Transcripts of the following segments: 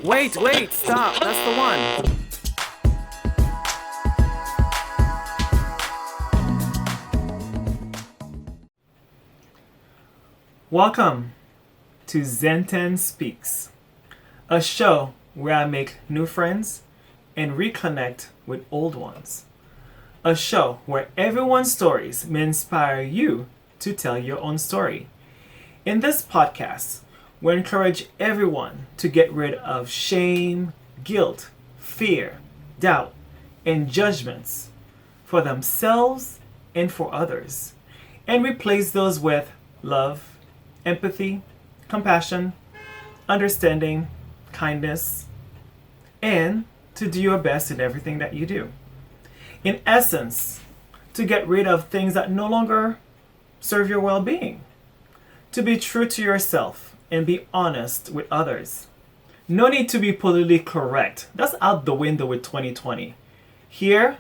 Wait, stop. That's the one. Welcome to ZEN TENN Speaks, a show where I make new friends and reconnect with old ones. A show where everyone's stories may inspire you to tell your own story. In this podcast, we encourage everyone to get rid of shame, guilt, fear, doubt, and judgments for themselves and for others, and replace those with love, empathy, compassion, understanding, kindness, and to do your best in everything that you do. In essence, to get rid of things that no longer serve your well-being. To be true to yourself and be honest with others. No need to be politically correct. That's out the window with 2020. Here,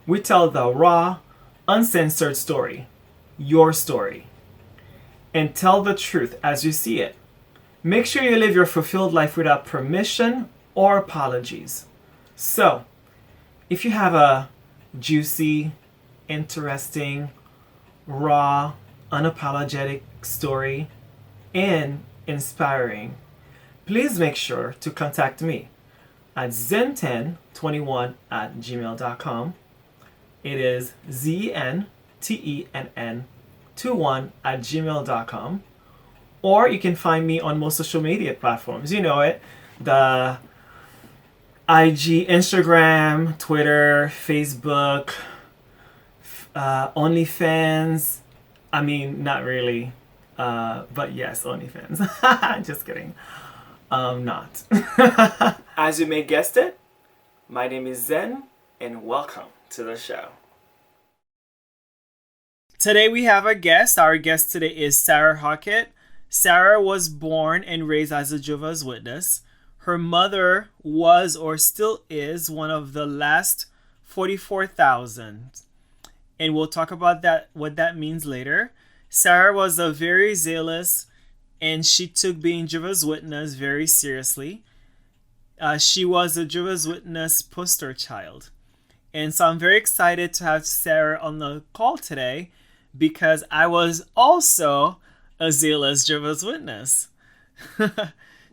we tell the raw, uncensored story, your story, and tell the truth as you see it. Make sure you live your fulfilled life without permission or apologies. So, if you have a juicy, interesting, raw, unapologetic story and inspiring, please make sure to contact me at zen1021@gmail.com. It is ZENTENN21@gmail.com. Or you can find me on most social media platforms. You know it. The IG, Instagram, Twitter, Facebook, OnlyFans. I mean, not really. But yes, OnlyFans. Just kidding. Not. As you may guessed it, my name is Zen, and welcome to the show. Today we have a guest. Our guest today is Sarah Hockett. Sarah was born and raised as a Jehovah's Witness. Her mother was or still is one of the last 44,000. And we'll talk about that, what that means later. Sarah was a very zealous, and she took being Jehovah's Witness very seriously. She was a Jehovah's Witness poster child. And so I'm very excited to have Sarah on the call today because I was also a zealous Jehovah's Witness.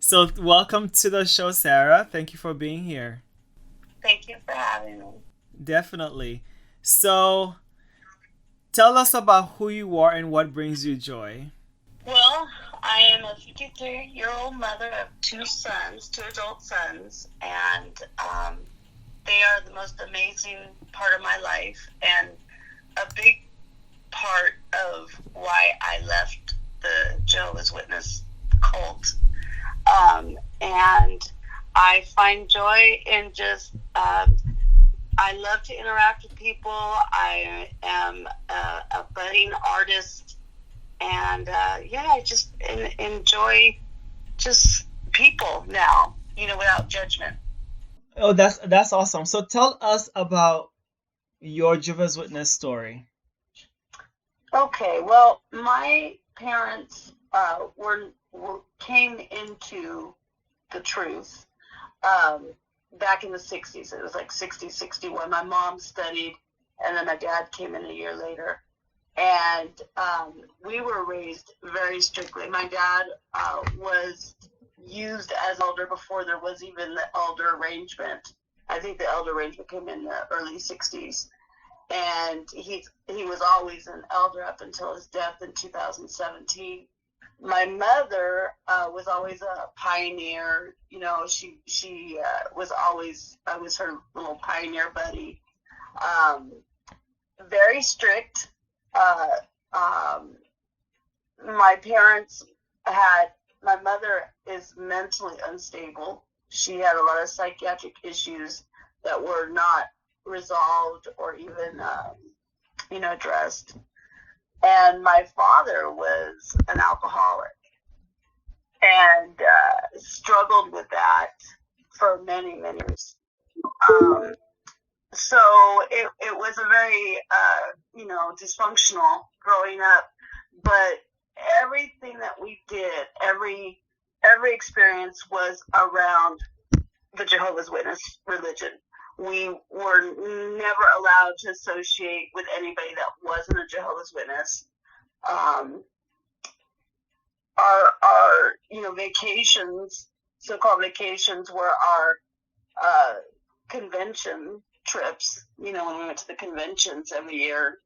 So welcome to the show, Sarah. Thank you for being here. Thank you for having me. Definitely. So tell us about who you are and what brings you joy. Well, I am a 53-year-old mother of two adult sons, and they are the most amazing part of my life and a big part of why I left the Jehovah's Witness cult. And I find joy in just, I love to interact with people. I am a budding artist, and I just enjoy just people now, without judgment. Oh, that's awesome. So tell us about your Jehovah's Witness story. Okay, well, my parents came into the truth back in the 60s. It was like 60, 61. My mom studied, and then my dad came in a year later. And we were raised very strictly. My dad was used as elder before there was even the elder arrangement. I think the elder arrangement came in the early 60s. And he was always an elder up until his death in 2017. My mother was always a pioneer. She was always, I was her little pioneer buddy. Very strict. My mother is mentally unstable. She had a lot of psychiatric issues that were not resolved or even, addressed. And my father was an alcoholic and struggled with that for many, many years. So it was a very, dysfunctional growing up. But everything that we did, every experience was around the Jehovah's Witness religion. We were never allowed to associate with anybody that wasn't a Jehovah's Witness. Our vacations, so-called vacations, were our convention trips. When we went to the conventions every year,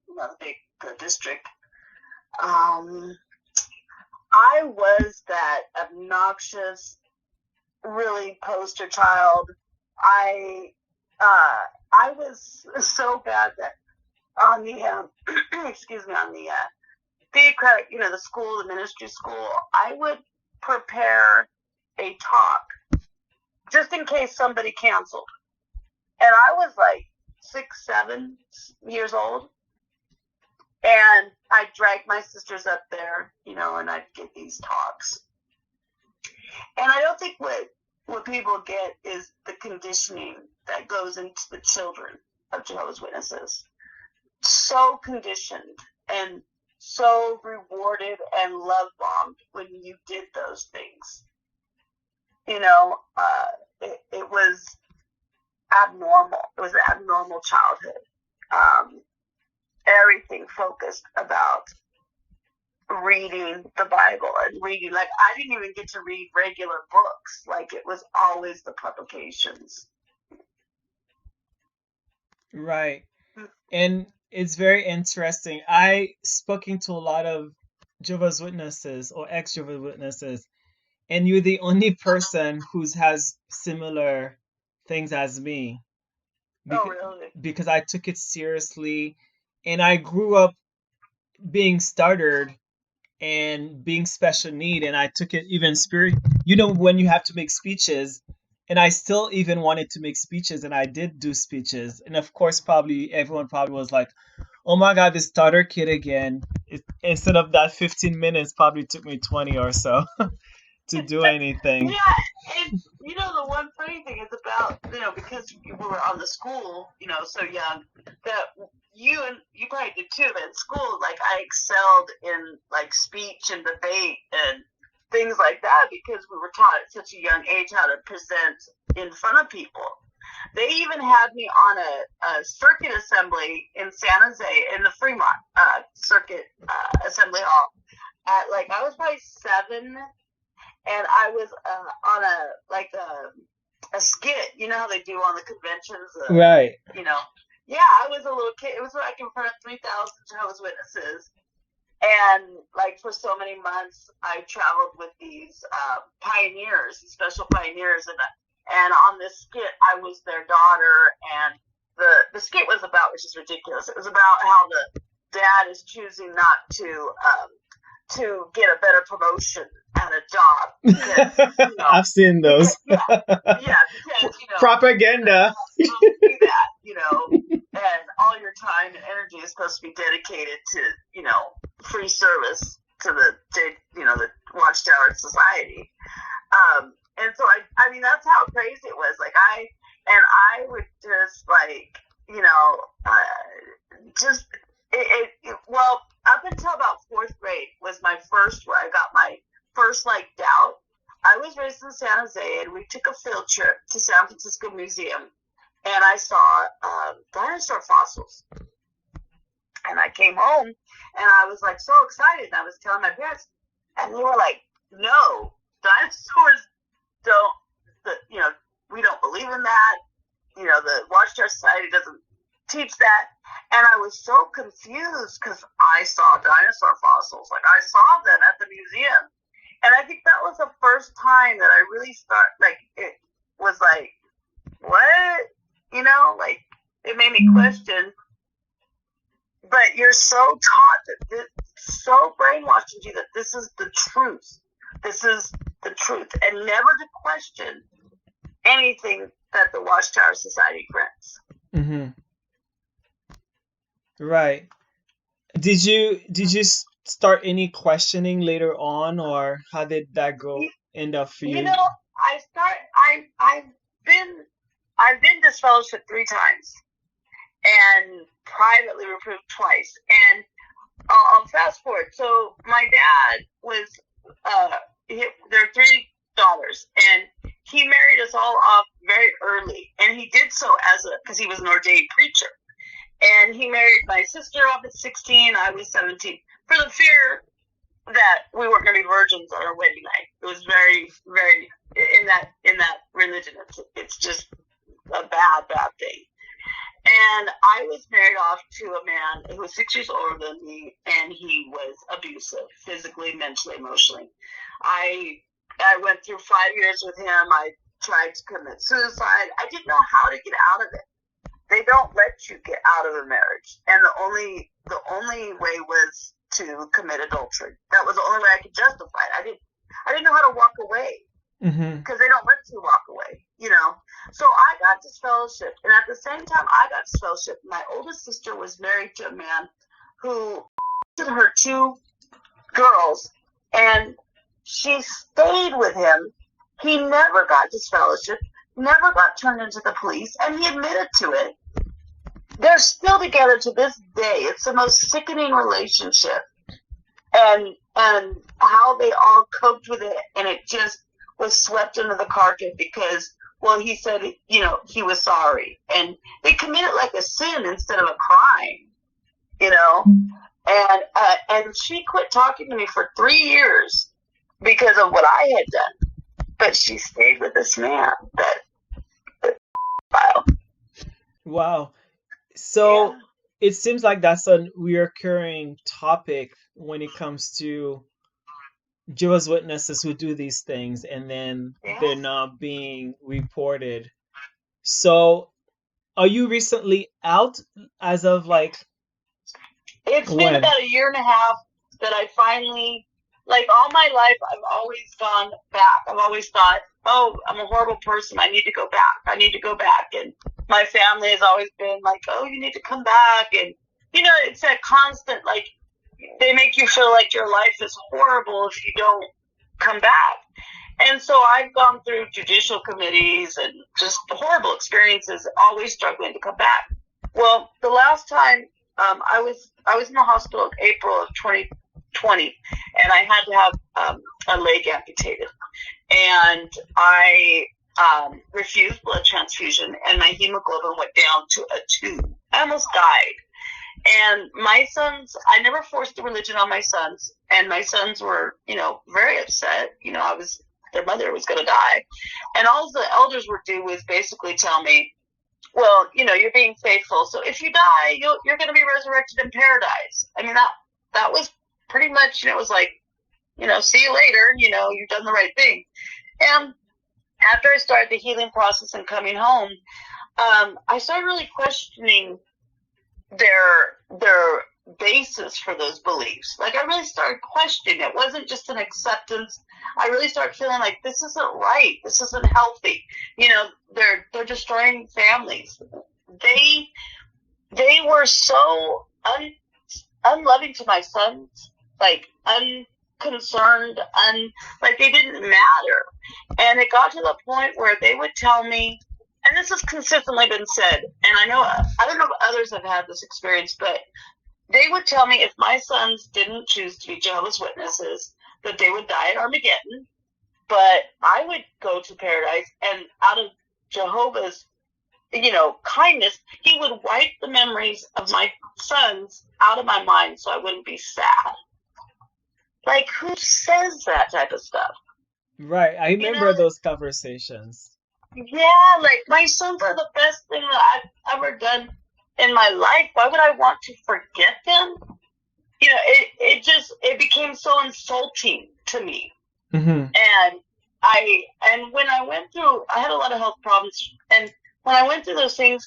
the district. I was that obnoxious, really poster child. I was so bad that on the on the theocratic, the school, the ministry school, I would prepare a talk just in case somebody canceled. And I was like 6, 7 years old. And I'd drag my sisters up there, and I'd give these talks. And I don't think what people get is the conditioning that goes into the children of Jehovah's Witnesses. So conditioned and so rewarded and love bombed when you did those things. It was abnormal. It was an abnormal childhood. Everything focused about reading the Bible and reading. Like, I didn't even get to read regular books. Like, it was always the publications. Right. And it's very interesting. I spoken to a lot of Jehovah's Witnesses or ex-Jehovah's Witnesses, and you're the only person who has similar things as me. Oh, really? Because I took it seriously, and I grew up being stuttered and being special need, and I took it even when you have to make speeches, and I still even wanted to make speeches, and I did do speeches, and of course probably everyone probably was like, oh my god, this stutter kid again. Instead of that 15 minutes, probably took me 20 or so to do anything. Yeah, and the one funny thing is about, because we were on the school, so young, that you probably did too, but in school, like, I excelled in, like, speech and debate and things like that because we were taught at such a young age how to present in front of people. They even had me on a circuit assembly in San Jose, in the Fremont Circuit Assembly Hall. I was probably 7, and I was on a skit. You know how they do on the conventions? Right. Yeah, I was a little kid. It was like in front of 3,000 Jehovah's Witnesses. And, like, for so many months, I traveled with these pioneers, special pioneers. And on this skit, I was their daughter. And the skit was about, which is ridiculous, it was about how the dad is choosing not to get a better promotion at a job. Because, I've seen those. Because, propaganda. Do that, and all your time and energy is supposed to be dedicated to, free service to the Watchtower Society. And so I mean, that's how crazy it was. Like, I would just, like, well, up until about 4th grade was my first, where I got my first, like, doubt. I was raised in San Jose, and we took a field trip to San Francisco Museum, and I saw dinosaur fossils. And I came home, and I was, like, so excited, and I was telling my parents, and they were like, no, dinosaurs we don't believe in that. The Watchtower Society doesn't teach that. And I was so confused because I saw dinosaur fossils. Like, I saw them at the museum. And I think that was the first time that I really it was like, what? Like, it made me question. But you're so taught that so brainwashed into you that this is the truth. This is the truth. And never to question anything that the Watchtower Society grants. Mm-hmm. Right. Did you start any questioning later on, or how did that end up for you? I've been disfellowshipped 3 times and privately reproved twice. And I'll fast forward. So my dad was there are 3 daughters, and he married us all off very and he did so because he was an ordained preacher. And he married my sister off at 16. I was 17. For the fear that we weren't going to be virgins on our wedding night. It was very, very in that religion. It's just a bad thing. And I was married off to a man who was 6 years older than me, and he was abusive, physically, mentally, emotionally. I went through 5 years with him. I tried to commit suicide. I didn't know how to get out of it. They don't let you get out of a marriage, and the only way was to commit adultery. That was the only way I could justify it. I didn't know how to walk away because they don't let you walk away, you know. So I got disfellowshipped, and at the same time I got disfellowshipped, my oldest sister was married to a man who her 2 girls, and she stayed with him. He never got disfellowshipped, never got turned into the police, and he admitted to it. They're still together to this day. It's the most sickening relationship. And how they all coped with it, and it just was swept under the carpet because, well, he said, you know, he was sorry. And they committed like a sin instead of a crime, you know. And she quit talking to me for 3 years because of what I had done. But she stayed with this man that Wow. So it seems like that's a recurring topic when it comes to Jehovah's Witnesses who do these things and then they're not being reported. So are you recently out as of like? It's been about a year and a half that I finally, like all my life, I've always gone back. I've always thought, oh, I'm a horrible person. I need to go back. And my family has always been like, oh, you need to come back. And, you know, it's that constant, like, they make you feel like your life is horrible if you don't come back. And so I've gone through judicial committees and just horrible experiences, always struggling to come back. Well, the last time I was in the hospital in April of 2020, and I had to have a leg amputated. And I refused blood transfusion, and my hemoglobin went down to a 2. I almost died. And my sons, I never forced the religion on my sons, and my sons were, you know, very upset. You know, their mother was going to die. And all the elders would do was basically tell me, well, you know, you're being faithful. So if you die, you're going to be resurrected in paradise. I mean, that was pretty much, you know, it was like, you know, see you later, you know, you've done the right thing. And after I started the healing process and coming home, I started really questioning their basis for those beliefs. Like, I really started questioning. It wasn't just an acceptance. I really started feeling like this isn't right. This isn't healthy. You know, they're destroying families. They were so unloving to my sons, like unconcerned, like they didn't matter. And it got to the point where they would tell me, and this has consistently been said, and I don't know if others have had this experience, but they would tell me if my sons didn't choose to be Jehovah's Witnesses, that they would die at Armageddon, but I would go to paradise, and out of Jehovah's, you know, kindness, he would wipe the memories of my sons out of my mind so I wouldn't be sad. Like, who says that type of stuff? Right. I remember those conversations. Yeah, like, my sons are the best thing that I've ever done in my life. Why would I want to forget them? You know, it became so insulting to me. Mm-hmm. And when I went through, I had a lot of health problems, and when I went through those things,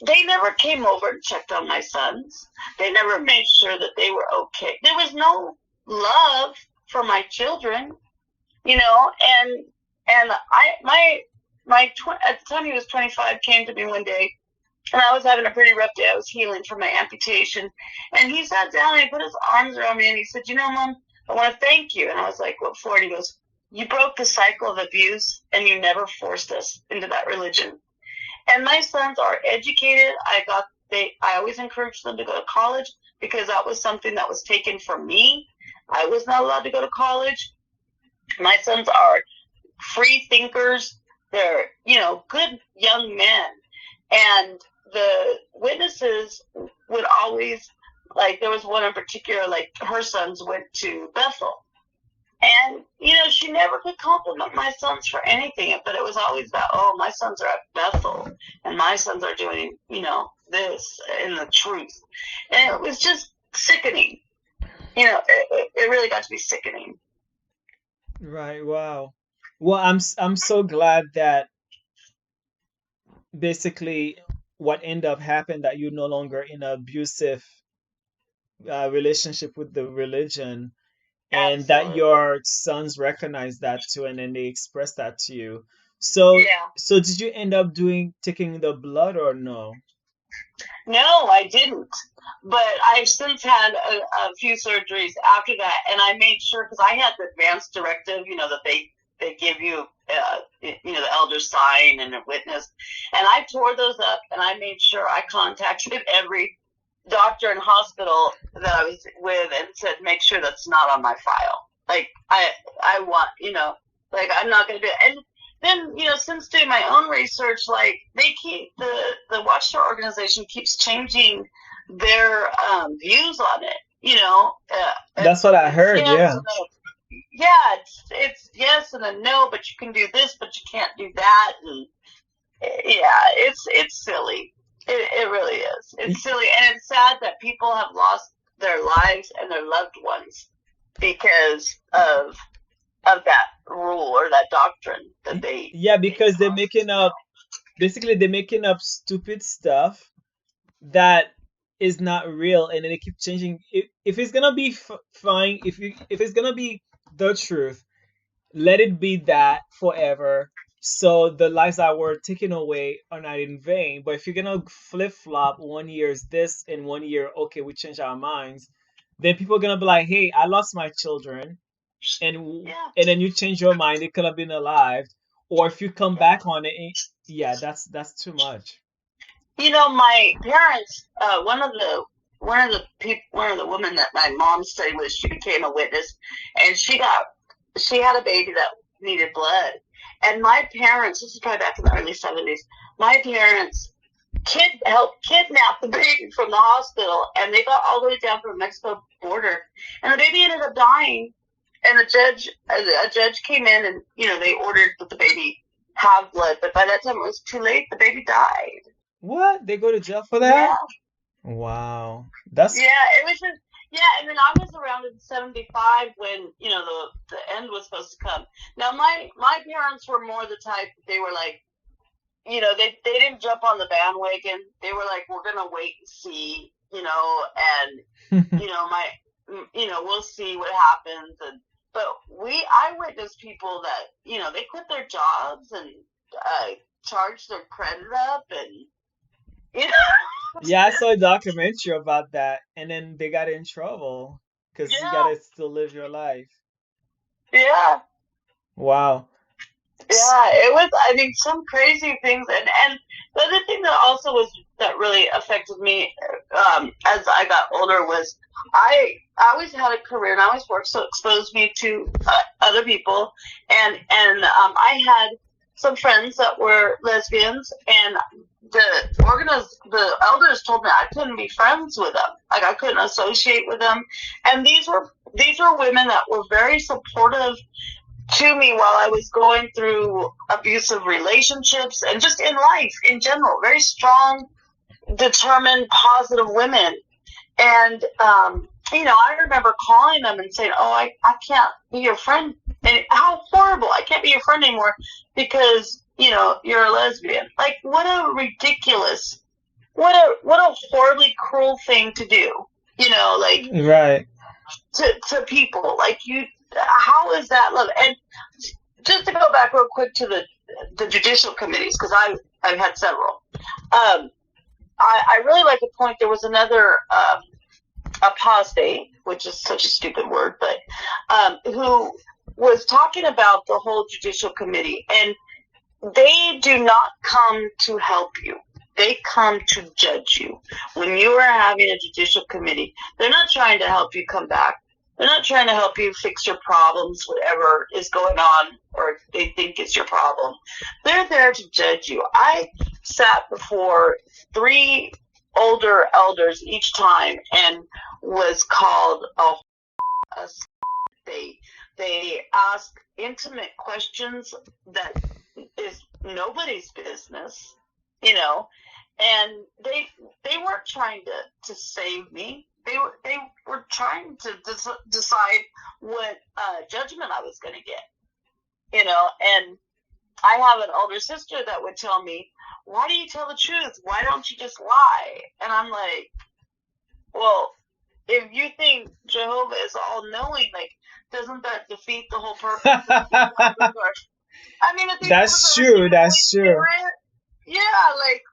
they never came over and checked on my sons. They never made sure that they were okay. There was no love for my children, you know, and at the time he was 25, came to me one day, and I was having a pretty rough day. I was healing from my amputation, and he sat down and he put his arms around me and he said, you know, Mom, I want to thank you. And I was like, what for? And he goes, you broke the cycle of abuse and you never forced us into that religion. And my sons are educated. I always encouraged them to go to college because that was something that was taken from me. I was not allowed to go to college. My sons are free thinkers. they're, good young men. And the witnesses would always, like, there was one in particular, like, her sons went to Bethel. And, she never could compliment my sons for anything, but it was always about, oh, my sons are at Bethel, and my sons are doing, this in the truth. And it was just sickening. It really got to be sickening. Right. Wow. Well, I'm so glad that basically what ended up happened, that you're no longer in an abusive relationship with the religion, and that Absolutely. your sons recognize that too, and then they express that to you. So, Yeah. so did you end up taking the blood or no? No, I didn't. But I've since had a few surgeries after that, and I made sure, because I had the advance directive, that they give you, the elders sign and a witness, and I tore those up, and I made sure I contacted every doctor and hospital that I was with and said, make sure that's not on my file. Like, I want, like, I'm not going to do it. And then, since doing my own research, like, they keep, the Watchtower organization keeps changing their views on it, That's what I heard, yes, yeah. yeah, it's yes and a no, but you can do this, but you can't do that, and yeah, it's silly. It really is. It's silly, and it's sad that people have lost their lives and their loved ones because of that rule or that doctrine that they. Yeah, because they're making up, basically they're making up stupid stuff that is not real, and then they keep changing. If it's gonna be fine, if it's gonna be the truth, let it be that forever. So the lives that were taken away are not in vain. But if you're gonna flip flop, 1 year is this and 1 year, okay, we change our minds, then people are gonna be like, hey, I lost my children, and Yeah. and then you change your mind, they could have been alive. Or if you come back on it, yeah, that's too much. My parents, one of the women that my mom studied with, she became a witness, and she had a baby that needed blood. And my parents, this is probably back in the early 70s, my parents helped kidnap the baby from the hospital, and they got all the way down from the Mexico border, and the baby ended up dying. And a judge came in, and they ordered that the baby have blood, but by that time it was too late. The baby died. What? They go to jail for that? Yeah. Wow. That's Yeah, it was just, yeah, and then I was around in 75 when, the end was supposed to come. Now, my parents were more the type, they were like, they didn't jump on the bandwagon. They were like, we're going to wait and see, and, we'll see what happens. But I witnessed people that, they quit their jobs and charged their credit up, and, yeah, I saw a documentary about that, and then they got in trouble because you yeah, gotta still live your life. yeah. Wow. Yeah, it was, I mean, some crazy things. And the other thing that really affected me as I got older was I always had a career and I always worked, so it exposed me to other people. And I had some friends that were lesbians, and the elders told me I couldn't be friends with them. Like, I couldn't associate with them. And these were women that were very supportive to me while I was going through abusive relationships and just in life in general. Very strong, determined, positive women. And, I remember calling them and saying, oh, I can't be your friend. And how horrible. I can't be your friend anymore because, you're a lesbian. Like, what a ridiculous, what a horribly cruel thing to do. Like, Right. to people. Like, how is that love? And just to go back real quick to the judicial committees, because I've had several. I really like to point, there was another apostate, which is such a stupid word, but who was talking about the whole judicial committee, and they do not come to help you. They come to judge you. When you are having a judicial committee, they're not trying to help you come back. They're not trying to help you fix your problems, whatever is going on, or they think is your problem. They're there to judge you. I sat before 3 older elders each time and was called a they ask intimate questions that is nobody's business, and they weren't trying to save me. They were trying to decide what judgment I was going to get, and I have an older sister that would tell me, why do you tell the truth? Why don't you just lie? And I'm like, well, if you think Jehovah is all knowing, like, doesn't that defeat the whole purpose? I mean, if that's true. That's true. Spirit, yeah, like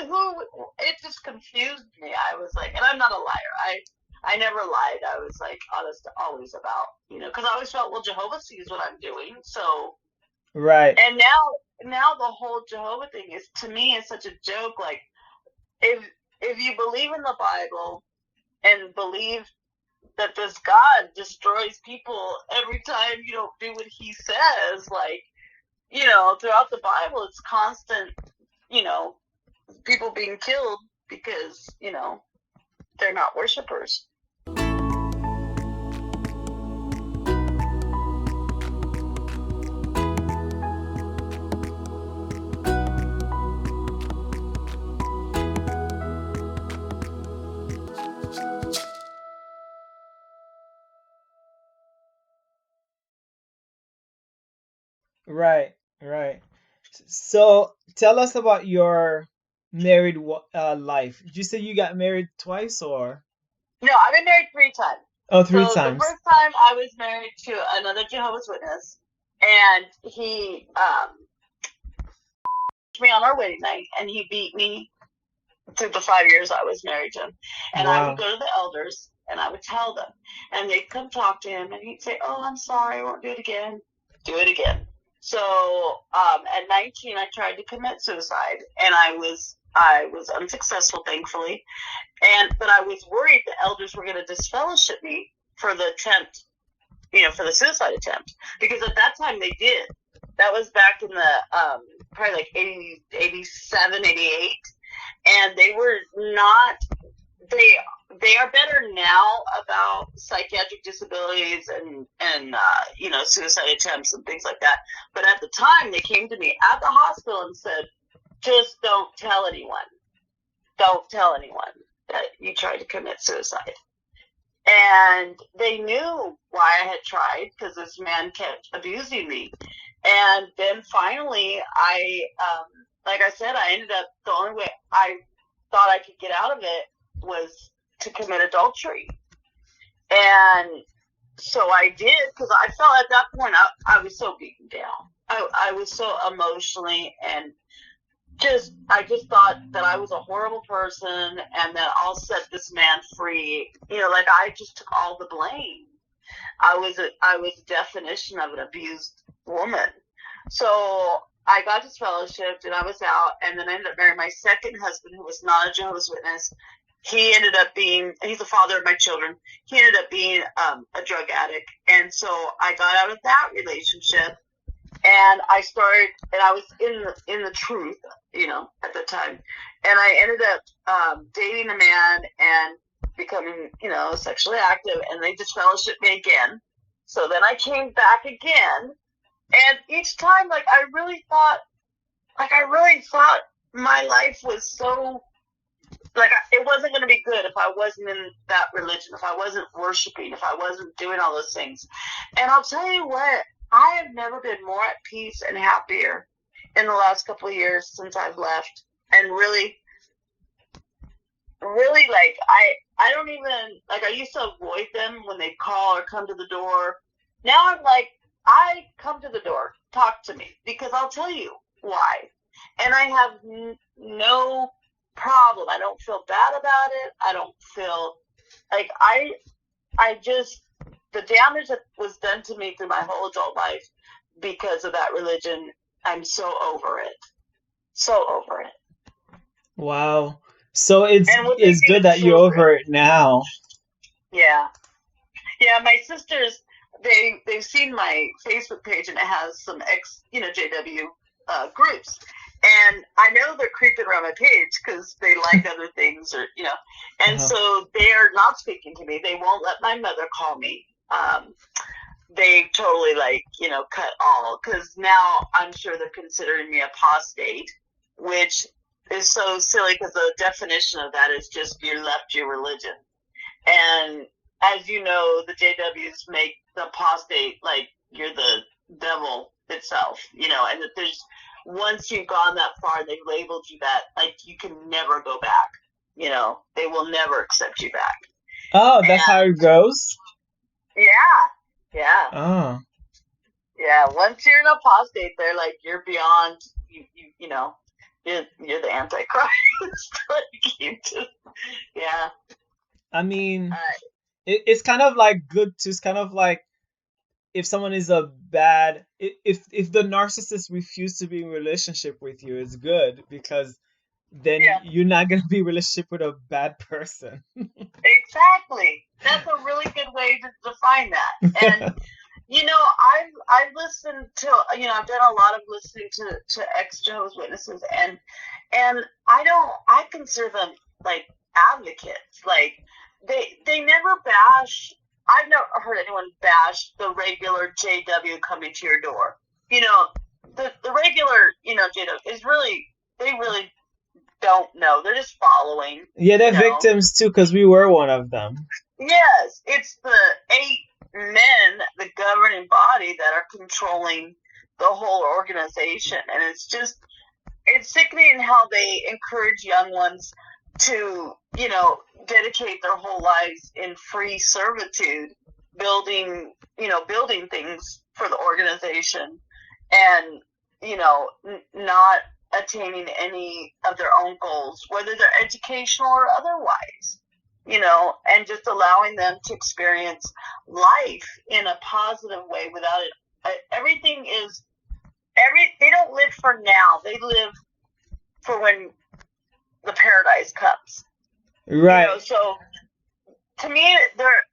who? It just confused me. I was like, and I'm not a liar. I never lied. I was like honest always about, because I always felt, well, Jehovah sees what I'm doing, so right. And now the whole Jehovah thing is, to me, is such a joke. Like, if you believe in the Bible and believe that this God destroys people every time you don't do what he says, like, throughout the Bible, it's constant, people being killed because, they're not worshipers. Right, right. So tell us about your married life. Did you say you got married twice or? No, I've been married 3 times. Oh, 3 So times. the first time I was married to another Jehovah's Witness, and he me on our wedding night, and he beat me through the 5 years I was married to him. And Wow. I would go to the elders, and I would tell them, and they'd come talk to him, and he'd say, "Oh, I'm sorry, I won't do it again." Do it again. So at 19, I tried to commit suicide, and I was unsuccessful, thankfully. But I was worried the elders were going to disfellowship me for the attempt, for the suicide attempt, because at that time they did. That was back in the probably like 80, 87, 88, and they were not. They are better now about psychiatric disabilities and suicide attempts and things like that. But at the time, they came to me at the hospital and said, "Just don't tell anyone. Don't tell anyone that you tried to commit suicide." And they knew why I had tried, because this man kept abusing me. And then finally, like I said, I ended up, the only way I thought I could get out of it was to commit adultery. And so I did, because I felt at that point I was so beaten down. I was so emotionally, and I just thought that I was a horrible person, and that I'll set this man free. Like, I just took all the blame. I was a definition of an abused woman. So I got disfellowshipped, and I was out, and then I ended up marrying my second husband, who was not a Jehovah's Witness. He ended up being, he's the father of my children. He ended up being a drug addict. And so I got out of that relationship, and I started, and I was in the truth, at the time. And I ended up dating a man and becoming, sexually active, and they disfellowshipped me again. So then I came back again, and each time, I really thought my life was so, it wasn't going to be good if I wasn't in that religion, if I wasn't worshiping, if I wasn't doing all those things. And I'll tell you what, I have never been more at peace and happier in the last couple of years since I've left. And really, I don't even, I used to avoid them when they call or come to the door. Now I'm like, I come to the door, talk to me, because I'll tell you why. And I have no problem. I don't feel bad about it. I don't feel like the damage that was done to me through my whole adult life because of that religion, I'm so over it. So over it. Wow. So it's good that you're over it now. Yeah. Yeah, my sisters, they've seen my Facebook page, and it has some JW groups, and I know they're creeping around my page because they like other things, or and so they're not speaking to me. They won't let my mother call me. They totally cut all, because now I'm sure they're considering me apostate, which is so silly because the definition of that is just you left your religion. And as you know, the JWs make the apostate like you're the devil itself, and that there's, once you've gone that far, they've labeled you that, like, you can never go back. They will never accept you back. Oh, that's how it goes? Yeah. Oh. Yeah, once you're an apostate, they're like, you're beyond, you're the Antichrist. Yeah. I mean, it's kind of like good to, it's kind of like, if someone is a bad, if the narcissist refuse to be in relationship with you, it's good, because then you're not going to be in relationship with a bad person. Exactly. That's a really good way to define that. And I've listened to, I've done a lot of listening to ex-Jehovah's Witnesses, and I consider them like advocates. Like, they never bash. I've never heard anyone bash the regular JW coming to your door. The regular, JW is really, they really don't know. They're just following. Yeah, they're victims too, because we were one of them. Yes, it's the 8 men, the governing body, that are controlling the whole organization. And it's sickening how they encourage young ones to, dedicate their whole lives in free servitude, building things for the organization, and, not attaining any of their own goals, whether they're educational or otherwise, and just allowing them to experience life in a positive way without it. They don't live for now. They live for when the paradise comes. Right. So to me, they're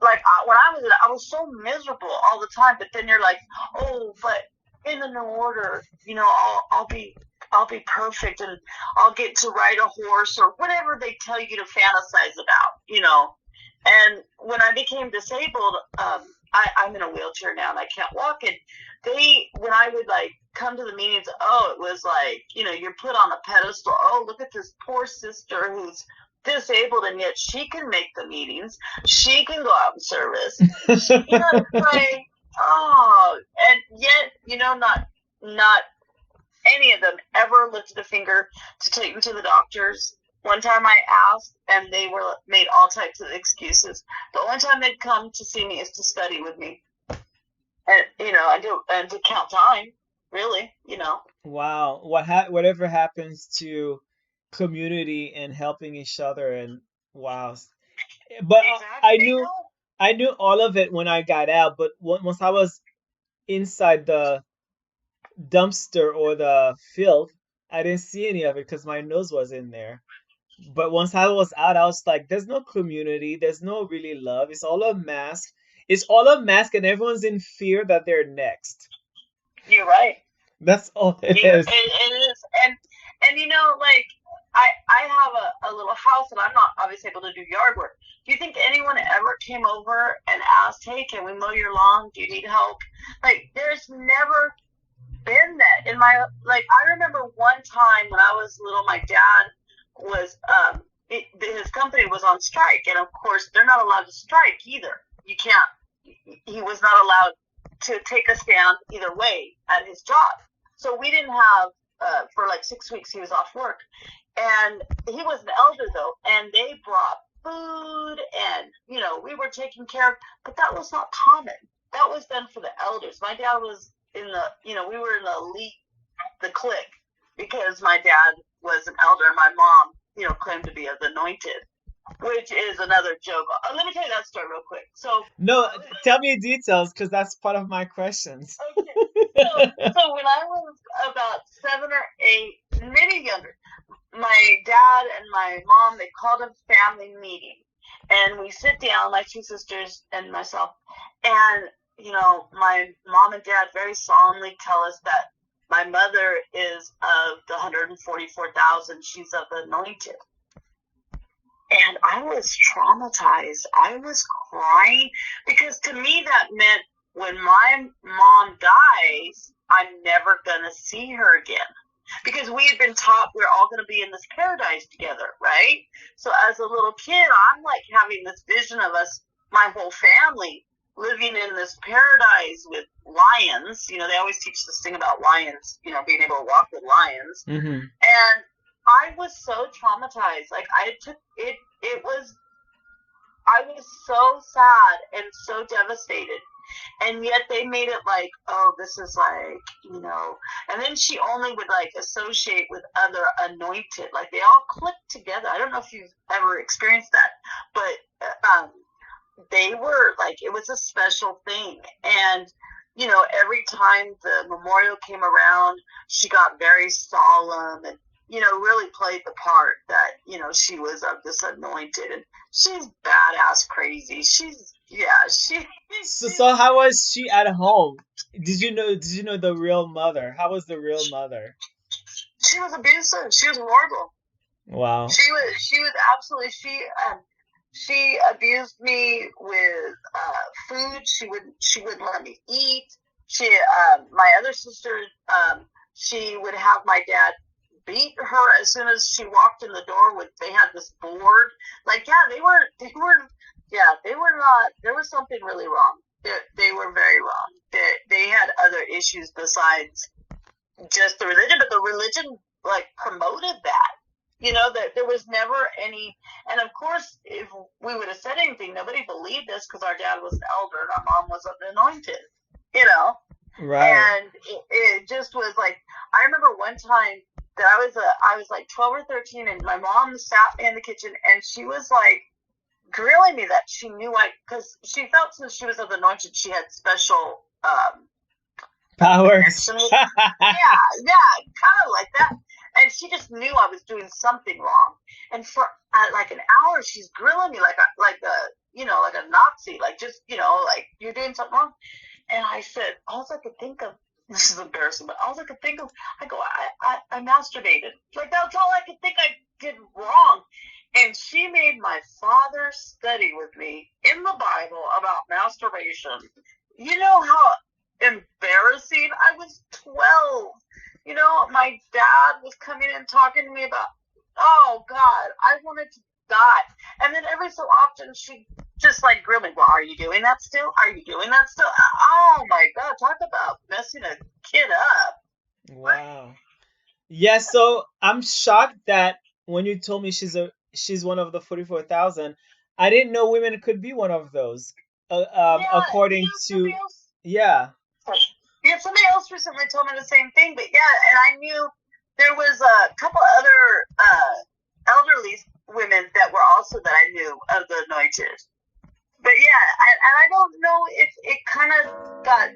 like, when I was so miserable all the time, but then you're like, oh, but in the new order, I'll be perfect, and I'll get to ride a horse, or whatever they tell you to fantasize about, And when I became disabled, I'm in a wheelchair now, and I can't walk. And when I would come to the meetings, it was like, you're put on a pedestal. Oh, look at this poor sister who's disabled, and yet she can make the meetings. She can go out and service. She can pray. Oh, and yet, not any of them ever lifted a finger to take me to the doctors. One time I asked, and they made all types of excuses. The only time they'd come to see me is to study with me, and and to count time. Really, Wow, whatever happens to community and helping each other, and wow. But exactly. I knew all of it when I got out, but once I was inside the dumpster or the filth, I didn't see any of it because my nose was in there. But once I was out, I was like, there's no community, there's no really love. It's all a mask. It's all a mask, and everyone's in fear that they're next. You're right. That's all it is. It is. And I have a little house, and I'm not obviously able to do yard work. Do you think anyone ever came over and asked, hey, can we mow your lawn? Do you need help? There's never been that in my, I remember one time when I was little, my dad was, his company was on strike, and of course they're not allowed to strike either. You can't, he was not allowed to take a stand either way at his job. So we didn't have, for 6 weeks he was off work, and he was an elder though, and they brought food, and we were taken care of, but that was not common. That was done for the elders. My dad was in the, we were in the elite, the clique, because my dad was an elder, and my mom, claimed to be the anointed, which is another joke. Let me tell you that story real quick. So no, tell me details, because that's part of my questions. Okay. So when I was about 7 or 8, maybe younger, my dad and my mom, they called a family meeting, And we sit down, my two sisters and myself, and my mom and dad very solemnly tell us that my mother is of the 144,000. She's of the anointed. And I was traumatized. I was crying because to me that meant when my mom dies, I'm never going to see her again. Because we had been taught we're all going to be in this paradise together, right? So as a little kid, I'm like having this vision of us, my whole family, living in this paradise with lions. They always teach this thing about lions, being able to walk with lions. Mm-hmm. And I was so traumatized. Like I was so sad and so devastated. And yet they made it like, oh, this is like, and then she only would like associate with other anointed. Like they all clicked together. I don't know if you've ever experienced that, but they were like, it was a special thing. And, every time the memorial came around, she got very solemn and, really played the part that, she was of this anointed. And she's badass crazy. So how was she at home? Did you know the real mother? How was the real mother? She was abusive. She was horrible. Wow. She was absolutely, she abused me with food. She wouldn't let me eat. My other sister, she would have my dad beat her as soon as she walked in the door. They had this board. Like, yeah, they were not. There was something really wrong. They were very wrong. They had other issues besides just the religion, but the religion like promoted that. That there was never any, and of course, if we would have said anything, nobody believed us because our dad was an elder and our mom was anointed. Right. And it just was like, I remember one time that I was like 12 or 13, and my mom sat me in the kitchen, and she was like grilling me that she knew because she felt since she was of the anointed, she had special powers. yeah, kind of like that. And she just knew I was doing something wrong. And for like an hour, she's grilling me like a Nazi, like just like you're doing something wrong. And I said, all I could think of, this is embarrassing, but all I could think of, I go, I masturbated. Like that's all I could think I did wrong. And she made my father study with me in the Bible about masturbation. You know how embarrassing. I was 12. My dad was coming and talking to me about, oh God, I wanted to die. And then every so often she just like grill me. Well, are you doing that still? Are you doing that still? Oh my God, talk about messing a kid up. Wow. Yeah, so I'm shocked that when you told me she's one of the 44,000, I didn't know women could be one of those. According to yeah. Yeah, somebody else recently told me the same thing, but yeah, and I knew there was a couple other elderly women that were also that I knew of the anointed. But yeah, and I don't know if it kind of got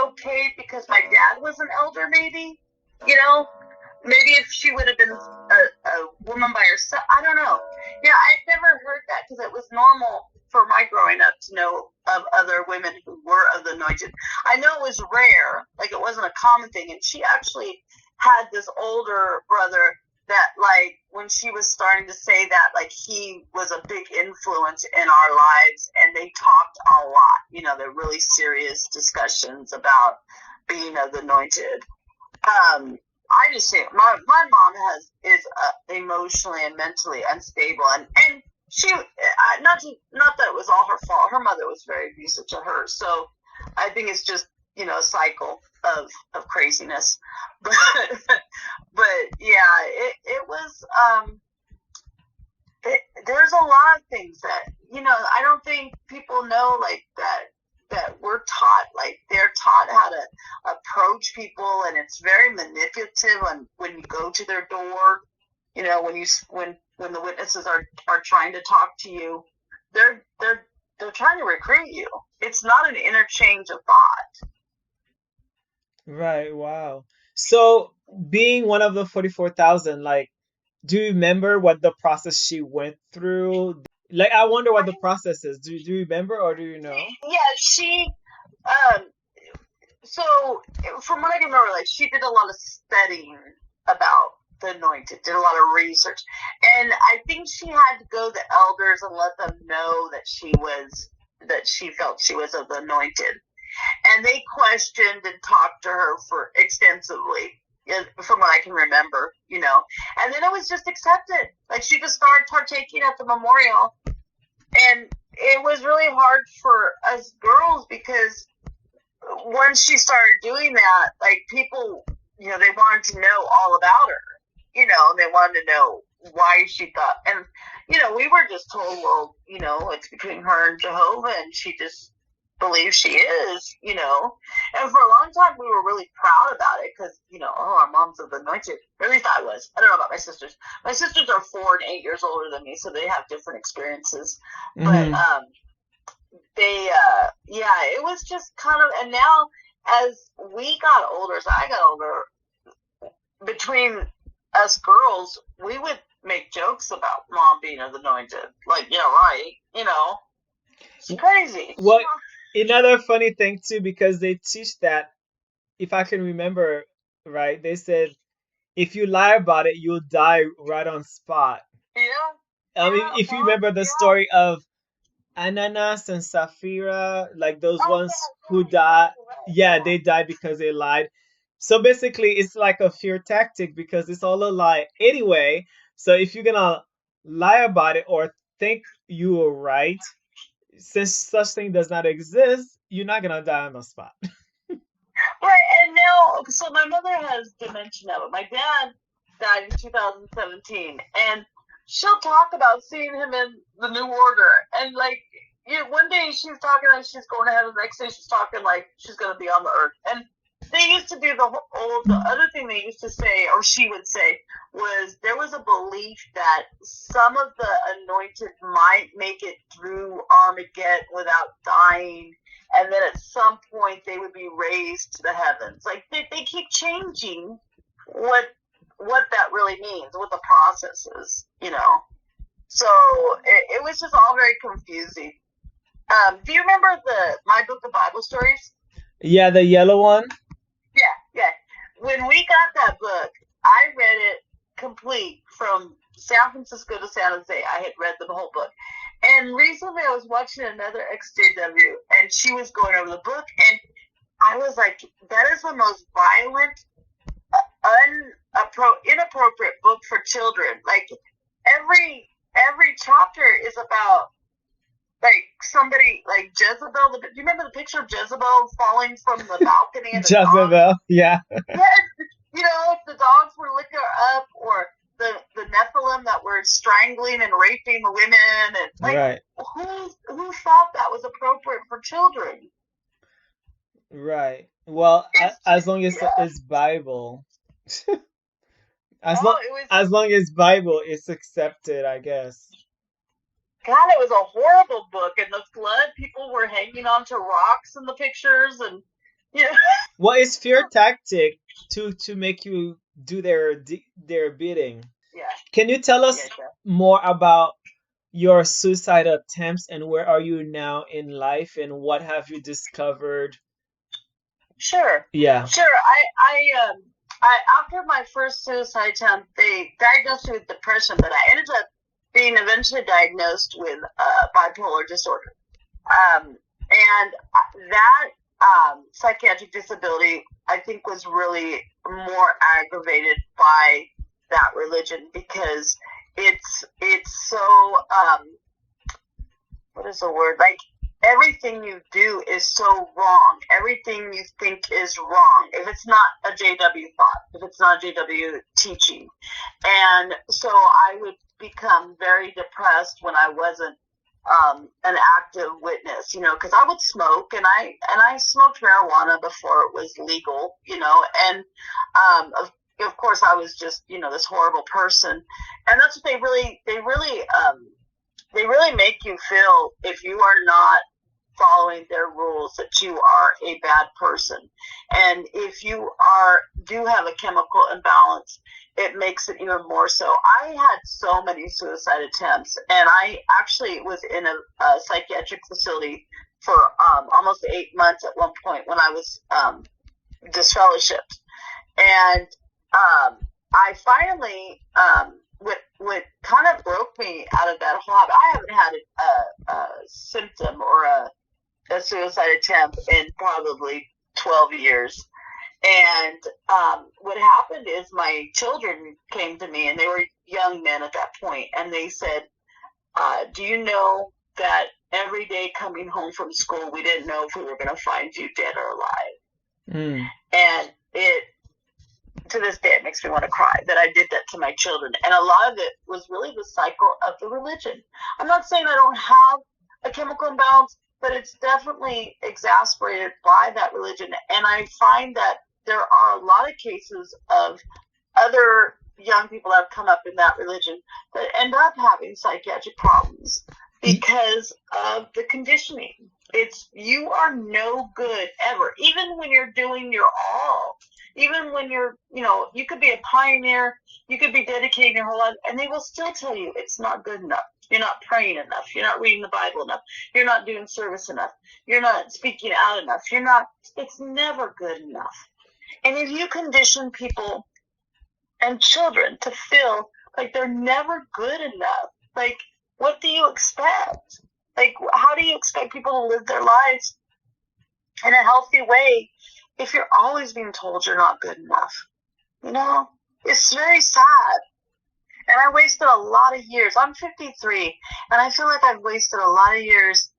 okay because my dad was an elder, maybe, maybe if she would have been a woman by herself, I don't know. Yeah, I'd never heard that because it was normal for my growing up to know of other women who were of the anointed. I know it was rare, like it wasn't a common thing. And she actually had this older brother that, like, when she was starting to say that, like, he was a big influence in our lives, and they talked a lot. They're really serious discussions about being of the anointed. I just say my mom is emotionally and mentally unstable, and she not that it was all her fault. Her mother was very abusive to her, so I think it's just a cycle of craziness. But yeah, it was there's a lot of things that I don't think people know, like that we're taught, like they're taught how to approach people, and it's very manipulative. And when you go to their door, when the witnesses are trying to talk to you, they're trying to recruit you. It's not an interchange of thought. Right, wow. So being one of the 44,000, like, do you remember what the process she went through? Like, I wonder what the process is. Do you remember, or do you know? Yeah, she. Um, so from what I can remember, like she did a lot of studying about the anointed, did a lot of research, and I think she had to go to the elders and let them know that she felt she was of the anointed, and they questioned and talked to her for extensively, from what I can remember, and then it was just accepted. Like she just started partaking at the memorial, and it was really hard for us girls because once she started doing that, like people, they wanted to know all about her, and they wanted to know why she thought, and, we were just told, well, it's between her and Jehovah, and she just believes she is, and for a long time we were really proud about it because, our moms are anointed, or at least I was. I don't know about my sisters. My sisters are 4 and 8 years older than me, so they have different experiences, but it was just kind of, and now as we got older, as I got older, between us girls, we would make jokes about mom being anointed. Like, yeah, right, it's crazy. Well, another funny thing too, because they teach that, if I can remember right, they said if you lie about it, you'll die right on spot. Yeah. If you remember the story of Ananas and Sapphira, like those ones who died, they died because they lied. So basically, it's like a fear tactic because it's all a lie anyway. So if you're gonna lie about it or think you are right, since such thing does not exist, you're not gonna die on the spot. Right, and now, so my mother has dementia now, but my dad died in 2017, and she'll talk about seeing him in the New Order, and like, one day she's talking like she's going to heaven, the next day she's talking like she's going to be on the earth, and they used to do the other thing they used to say, or she would say, was there was a belief that some of the anointed might make it through Armageddon without dying, and then at some point they would be raised to the heavens. Like they keep changing what that really means, what the process is, So it was just all very confusing. Do you remember my book of Bible stories? Yeah, the yellow one. Yeah. When we got that book, I read it complete from San Francisco to San Jose. I had read the whole book. And recently I was watching another XJW, and she was going over the book, and I was like, that is the most violent, inappropriate book for children. Like, every chapter is about, like, somebody, like Jezebel. Do you remember the picture of Jezebel falling from the balcony? And Jezebel, yeah. If the dogs were licking her up, or the Nephilim that were strangling and raping the women, and like, right. Who thought that was appropriate for children? Right. Well, as long as it's Bible, as long as Bible is accepted, I guess. God, it was a horrible book, and the flood, people were hanging onto rocks in the pictures, and Well, it's fear tactic to make you do their bidding. Yeah. Can you tell us more about your suicide attempts, and where are you now in life, and what have you discovered? Sure. Yeah. Sure. I after my first suicide attempt, they diagnosed me with depression, but I ended up being eventually diagnosed with bipolar disorder. And that psychiatric disability, I think, was really more aggravated by that religion, because it's so what is the word? Like, everything you do is so wrong. Everything you think is wrong. If it's not a JW thought, if it's not a JW teaching. And so I would become very depressed when I wasn't an active witness, because I would smoke, and I smoked marijuana before it was legal, and of course I was just, this horrible person. And that's what they really make you feel, if you are not following their rules that you are a bad person. And if you do have a chemical imbalance, it makes it even more so. I had so many suicide attempts, and I actually was in a psychiatric facility for almost 8 months at one point when I was disfellowshipped. And I finally, what kind of broke me out of that hole, I haven't had a symptom or a suicide attempt in probably 12 years. And what happened is my children came to me, and they were young men at that point, and they said, do you know that every day coming home from school, we didn't know if we were going to find you dead or alive? And it, to this day, it makes me want to cry that I did that to my children. And a lot of it was really the cycle of the religion. I'm not saying I don't have a chemical imbalance, but it's definitely exasperated by that religion. And I find that there are a lot of cases of other young people that have come up in that religion that end up having psychiatric problems because of the conditioning. It's, you are no good ever, even when you're doing your all, even when you're, you could be a pioneer, you could be dedicating your whole life, and they will still tell you it's not good enough. You're not praying enough. You're not reading the Bible enough. You're not doing service enough. You're not speaking out enough. It's never good enough. And if you condition people and children to feel like they're never good enough, like, what do you expect? Like, how do you expect people to live their lives in a healthy way if you're always being told you're not good enough? It's very sad. And I wasted a lot of years. I'm 53, and I feel like I've wasted a lot of years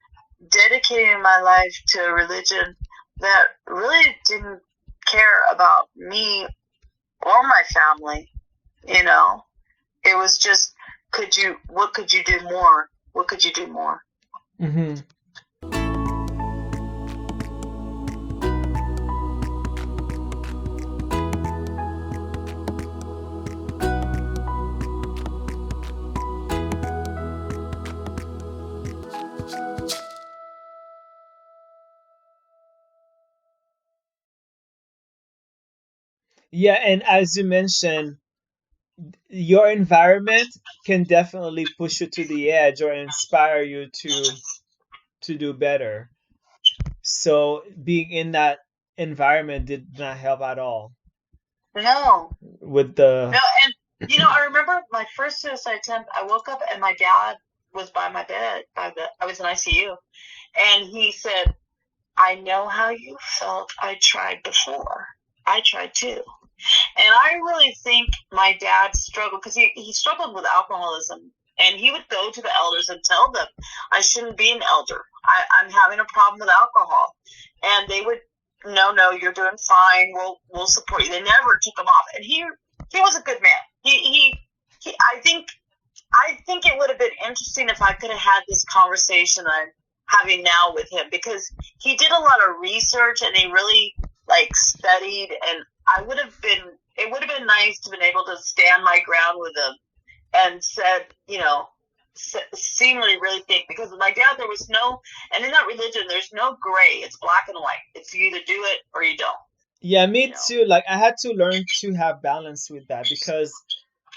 dedicating my life to a religion that really didn't care about me or my family. It was just, what could you do more? What could you do more? Mm-hmm. Yeah, and as you mentioned, your environment can definitely push you to the edge or inspire you to do better. So being in that environment did not help at all. No. With the No, and I remember my first suicide attempt. I woke up and my dad was by my bed. I was in ICU, and he said, "I know how you felt. I tried before. I tried too." And I really think my dad struggled because he struggled with alcoholism, and he would go to the elders and tell them, "I shouldn't be an elder. I'm having a problem with alcohol," and they would, "No, you're doing fine. We'll support you." They never took him off, and he was a good man. I think it would have been interesting if I could have had this conversation I'm having now with him, because he did a lot of research and he really studied, and it would have been nice to have been able to stand my ground with him and said, seemingly really think, because with my dad there was no, and in that religion there's no gray, it's black and white. It's you either do it or you don't. Yeah, me too. Like, I had to learn to have balance with that, because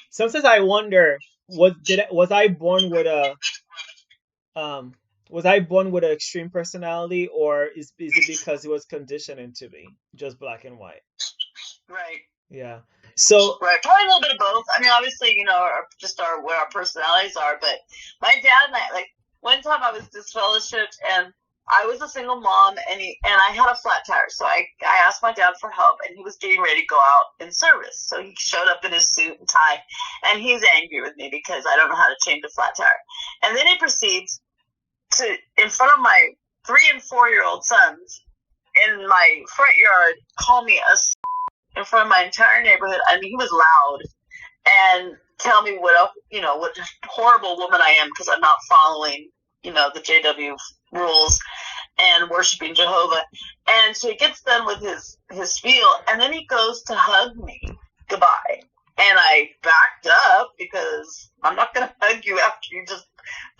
sometimes I wonder, was I born with an extreme personality, or is it because it was conditioning to be just black and white? Right. Yeah. So right, probably a little bit of both. I mean, obviously, where our personalities are. But my dad and I, one time I was disfellowshipped, and I was a single mom, and I had a flat tire. So I asked my dad for help, and he was getting ready to go out in service. So he showed up in his suit and tie, and he's angry with me because I don't know how to change a flat tire. And then he proceeds to, in front of my 3- and 4-year-old sons, in my front yard, call me in front of my entire neighborhood. I mean, he was loud, and tell me what horrible woman I am because I'm not following, the JW rules and worshiping Jehovah. And so he gets done with his spiel, and then he goes to hug me goodbye. And I backed up because I'm not going to hug you after you just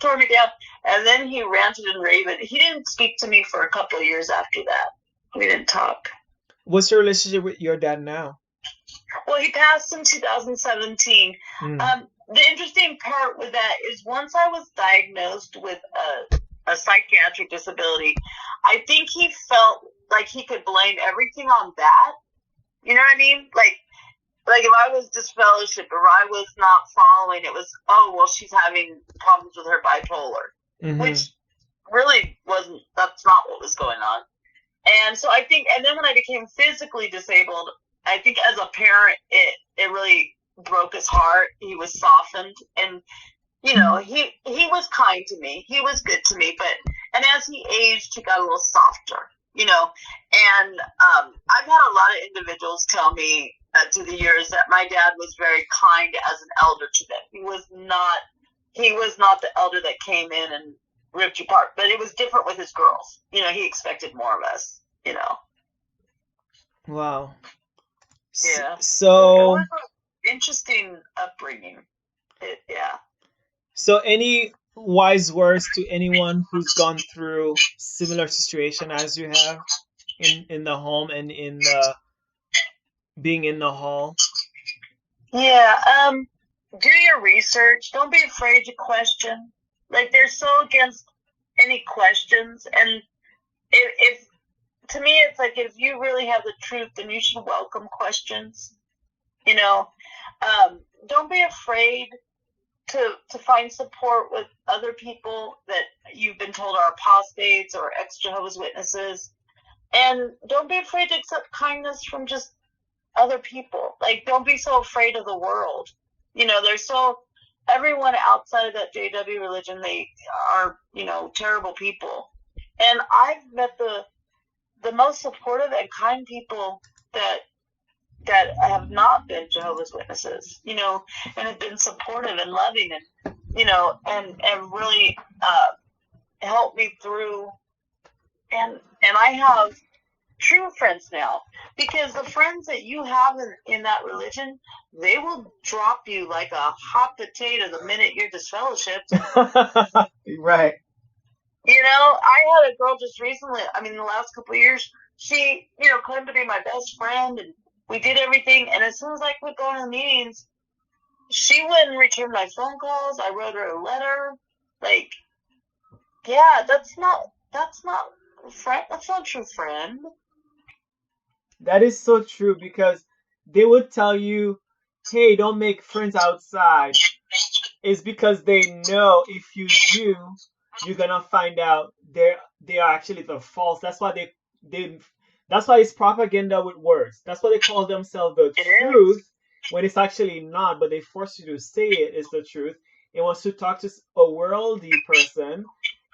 tore me down. And then then he ranted and raved. He didn't speak to me for a couple of years after that. We didn't talk. What's your relationship with your dad now? Well, he passed in 2017. The interesting part with that is once I was diagnosed with a psychiatric disability, I think he felt like he could blame everything on that. You know what I mean? Like if I was disfellowship or I was not following, it was, oh, well, she's having problems with her bipolar, which really that's not what was going on. And so I think, and then when I became physically disabled, I think as a parent, it really broke his heart. He was softened, and he was kind to me. He was good to me, and as he aged, he got a little softer, and I've had a lot of individuals tell me through the years that my dad was very kind as an elder to them. He was not the elder that came in and ripped you apart, but it was different with his girls. He expected more of us, Wow. Yeah. So it was an interesting upbringing. Yeah. So any wise words to anyone who's gone through similar situation as you have in the home and in being in the hall? Yeah. Do your research. Don't be afraid to question. Like, they're so against any questions, and if to me, it's like, if you really have the truth, then you should welcome questions. Don't be afraid to find support with other people that you've been told are apostates or ex-Jehovah's Witnesses. And don't be afraid to accept kindness from just other people. Like, don't be so afraid of the world. Everyone outside of that JW religion, they are, terrible people. And I've met the most supportive and kind people that have not been Jehovah's Witnesses, and have been supportive and loving and, and really helped me through. And I have true friends now, because the friends that you have in that religion, they will drop you like a hot potato the minute you're disfellowshipped. Right. I had a girl just recently, the last couple of years, she, claimed to be my best friend, and we did everything, and as soon as I quit going to the meetings, she wouldn't return my phone calls. I wrote her a letter. Like, yeah, that's not a friend. That's not a true friend. That is so true, because they would tell you, hey, don't make friends outside. It's because they know if you do, you're gonna find out they are actually the false. That's why that's why it's propaganda with words. That's why they call themselves the truth when it's actually not, but they force you to say it is the truth. It wants to talk to a worldly person,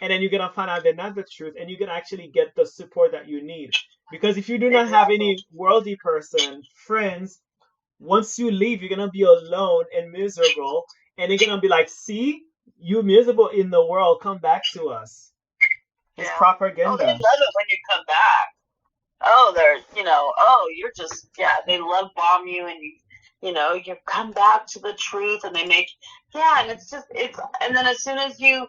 and then you're gonna find out they're not the truth, and you can actually get the support that you need. Because if you do not have any worldly person, friends, once you leave, you're gonna be alone and miserable, and they're gonna be like, see, you miserable in the world, come back to us. It's propaganda. Oh, they love it when you come back. Oh, they're, you're just, they love bomb you, and you come back to the truth, and they make, and and then as soon as you,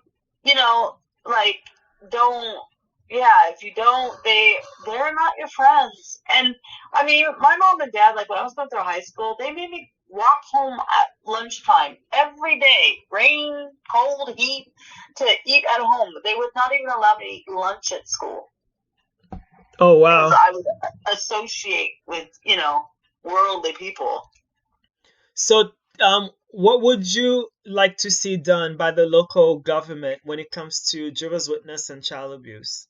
if you don't, they're not your friends. And my mom and dad, like when I was going through high school, they made me walk home at lunchtime every day, rain, cold, heat, to eat at home. They would not even allow me to eat lunch at school. Oh, wow. Because I would associate with, worldly people. So, what would you like to see done by the local government when it comes to Jehovah's Witness and child abuse?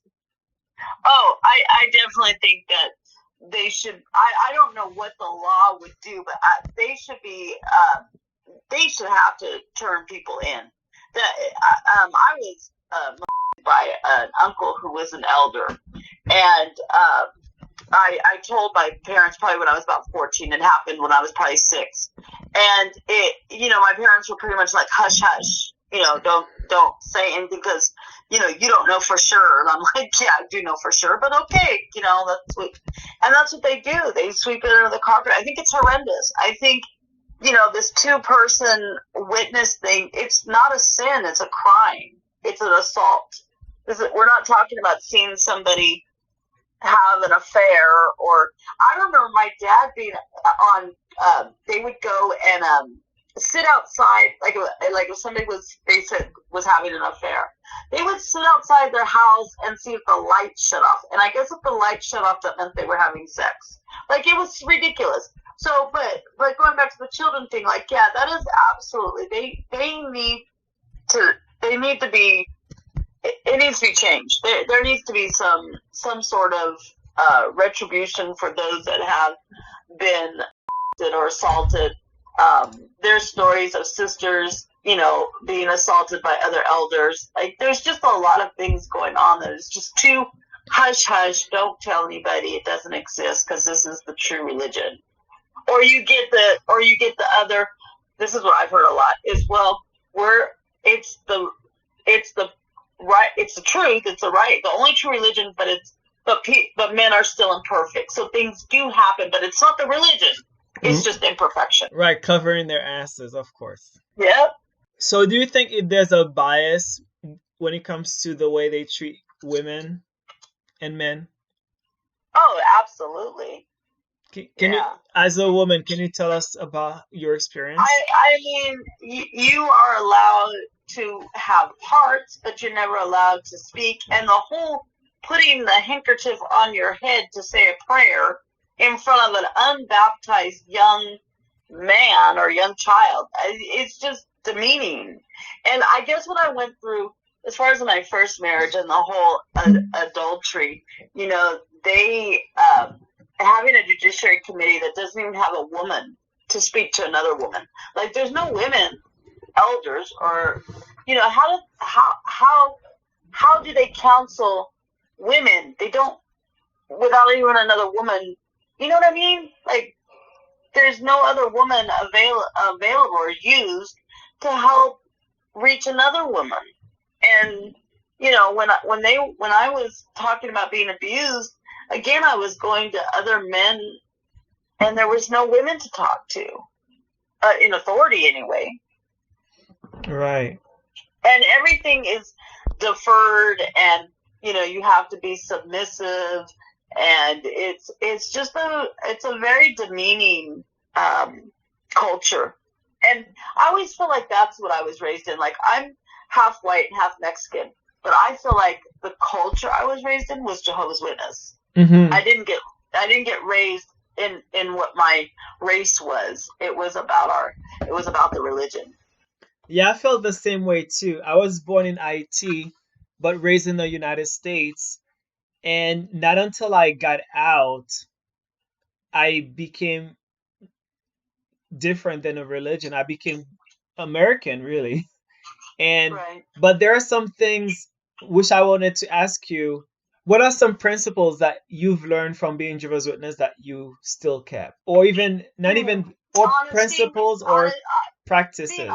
Oh, I definitely think that they should. I don't know what the law would do, but they should be. They should have to turn people in. I was by an uncle who was an elder, and I told my parents probably when I was about 14. It happened when I was probably 6, and my parents were pretty much like, hush, hush. Don't say anything because, you don't know for sure. And I'm like, yeah, I do know for sure, but okay, that's what they do. They sweep it under the carpet. I think it's horrendous. I think, this 2-person witness thing, it's not a sin, it's a crime. it's an assault. We're not talking about seeing somebody have an affair, or I remember my dad being on. They would go and sit outside, like if somebody they said was having an affair, they would sit outside their house and see if the lights shut off. And I guess if the lights shut off, that meant they were having sex. Like, it was ridiculous. So, but going back to the children thing, like, yeah, that is absolutely, they need to be. It needs to be changed. There needs to be some sort of retribution for those that have been or assaulted. There's stories of sisters, being assaulted by other elders. Like, there's just a lot of things going on that is just too hush hush. Don't tell anybody, it doesn't exist, because this is the true religion. Or you get the other. This is what I've heard a lot is, well, it's the right, it's the truth, it's the right, the only true religion, but men are still imperfect, so things do happen, but it's not the religion, it's just imperfection. Right, covering their asses, of course. Yep. So do you think there's a bias when it comes to the way they treat women and men? Oh, absolutely. Can you, as a woman, can you tell us about your experience? I mean, you are allowed to have parts, but you're never allowed to speak. And the whole putting the handkerchief on your head to say a prayer in front of an unbaptized young man or young child, it's just demeaning. And I guess what I went through, as far as my first marriage and the whole adultery, they having a judiciary committee that doesn't even have a woman to speak to another woman. Like, there's no women elders, or how do they counsel women? They don't, without even another woman. You know what I mean? Like, there's no other woman available or used to help reach another woman. And when I was talking about being abused, again, I was going to other men, and there was no women to talk to, in authority anyway. Right. And everything is deferred, and you have to be submissive, and it's just a very demeaning culture. And I always feel like that's what I was raised in. Like, I'm half white and half Mexican, but I feel like the culture I was raised in was Jehovah's Witness. Mm-hmm. I didn't get raised in what my race was. It was about the religion. Yeah, I felt the same way too. I was born in Haiti, but raised in the United States. And not until I got out, I became different than a religion. I became American, really. And right. But there are some things which I wanted to ask you. What are some principles that you've learned from being Jehovah's Witness that you still kept? Or even, not even, or honesty, principles or practices?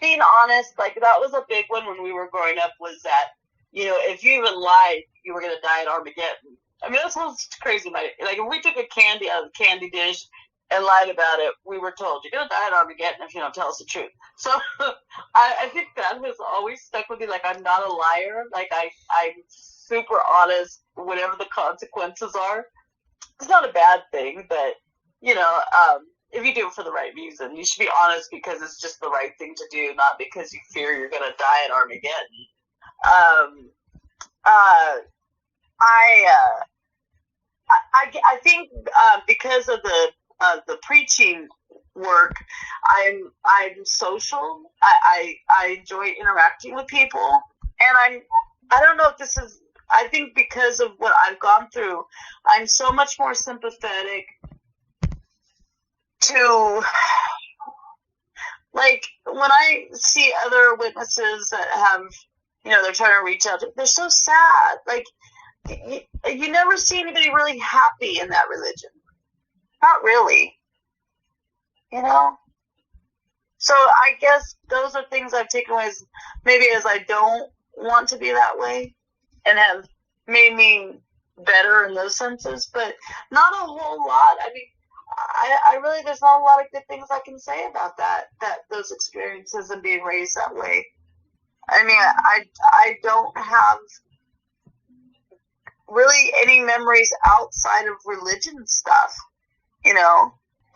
Being honest, like, that was a big one when we were growing up, was that, if you even lied, you were going to die at Armageddon. I mean, that sounds crazy. Like, if we took a candy out of the candy dish and lied about it, we were told, you're going to die at Armageddon if you don't tell us the truth. So I think that has always stuck with me. Like, I'm not a liar. Like, I'm super honest, whatever the consequences are. It's not a bad thing, but, if you do it for the right reason, you should be honest because it's just the right thing to do, not because you fear you're going to die at Armageddon. I think because of the preaching work, I'm social. I enjoy interacting with people, and I don't know if this is. I think because of what I've gone through, I'm so much more sympathetic to, like, when I see other witnesses that have, they're trying to reach out to, they're so sad. Like, you never see anybody really happy in that religion. Not really. So I guess those are things I've taken away as I don't want to be that way, and have made me better in those senses, but not a whole lot. I mean, I really, there's not a lot of good things I can say about those experiences and being raised that way. I mean, I don't have really any memories outside of religion stuff, you know,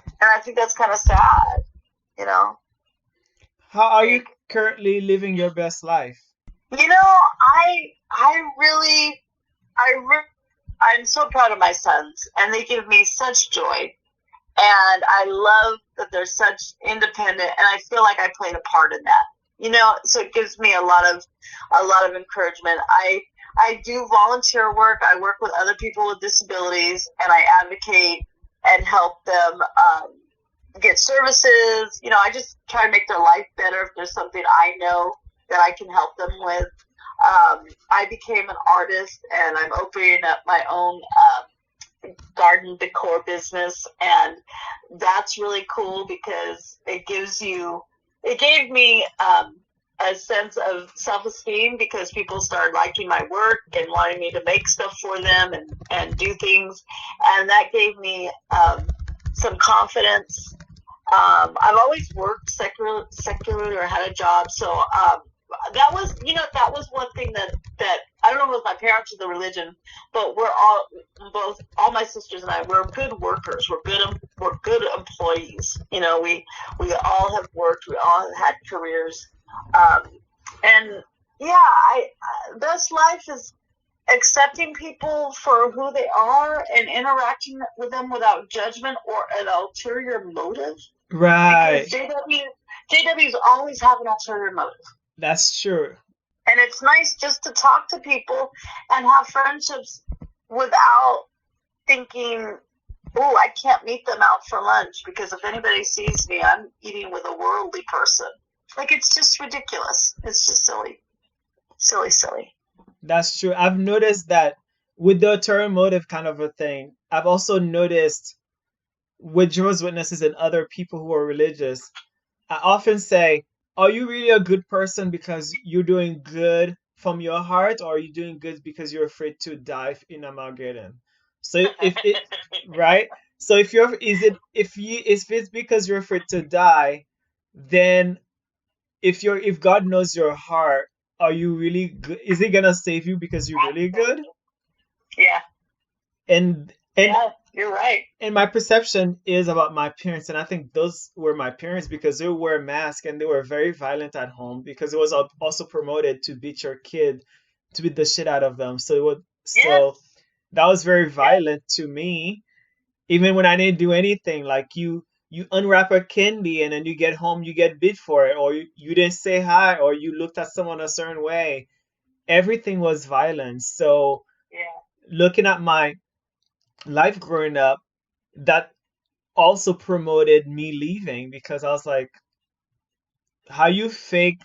and I think that's kind of sad, you know. How are you currently living your best life? You know, I'm so proud of my sons, and they give me such joy, and I love that they're such independent, and I feel like I played a part in that, you know. So it gives me a lot of encouragement. I do volunteer work. I work with other people with disabilities, and I advocate and help them get services. You know, I just try to make their life better if there's something I know that I can help them with. I became an artist, and I'm opening up my own garden decor business, and that's really cool because it gave me a sense of self-esteem, because people started liking my work and wanting me to make stuff for them and do things, and that gave me some confidence. I've always worked secular or had a job, so that was one thing that I don't know if it was my parents or the religion, but all my sisters and I, we're good workers. We're good employees. You know, we all have worked. We all have had careers, and yeah, best life is accepting people for who they are and interacting with them without judgment or an ulterior motive. Right. Because JWs always have an ulterior motive. That's true. And it's nice just to talk to people and have friendships without thinking, oh, I can't meet them out for lunch because if anybody sees me, I'm eating with a worldly person. Like, it's just ridiculous. It's just silly. Silly. That's true. I've noticed that with the ulterior motive kind of a thing. I've also noticed with Jehovah's Witnesses and other people who are religious, I often say, are you really a good person because you're doing good from your heart, or are you doing good because you're afraid to die in Armageddon? So if it right? So if it's because you're afraid to die, then if God knows your heart, are you really good? Is he gonna save you because you're really good? Yeah. And yeah, you're right. And my perception is about my parents, and I think those were my parents because they wear masks and they were very violent at home, because it was also promoted to beat your kid, to beat the shit out of them. So that was very violent to me. Even when I didn't do anything, like you unwrap a candy and then you get home, you get beat for it, or you didn't say hi, or you looked at someone a certain way. Everything was violence. So looking at my life growing up, that also promoted me leaving, because I was like, how you fake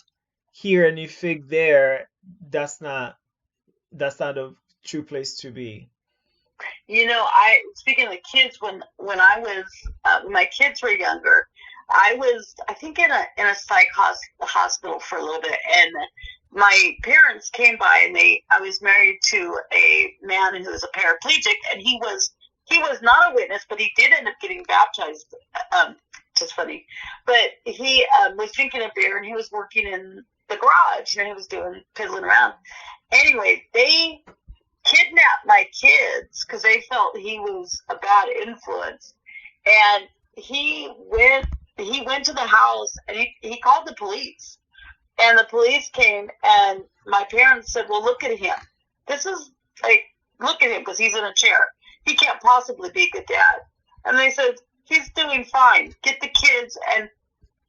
here and you fake there, that's not a true place to be. You know, speaking of the kids, when I was when my kids were younger, I think in a psych hospital for a little bit, and my parents came by, and I was married to a man who was a paraplegic, and he was not a witness, but he did end up getting baptized. Just funny, but he was drinking a beer, and he was working in the garage. You know, he was doing piddling around. Anyway, they kidnapped my kids because they felt he was a bad influence, and he went to the house, and he called the police, and the police came, and my parents said, well, look at him. This is like, look at him, because he's in a chair. He can't possibly be a good dad. And they said, he's doing fine. Get the kids. And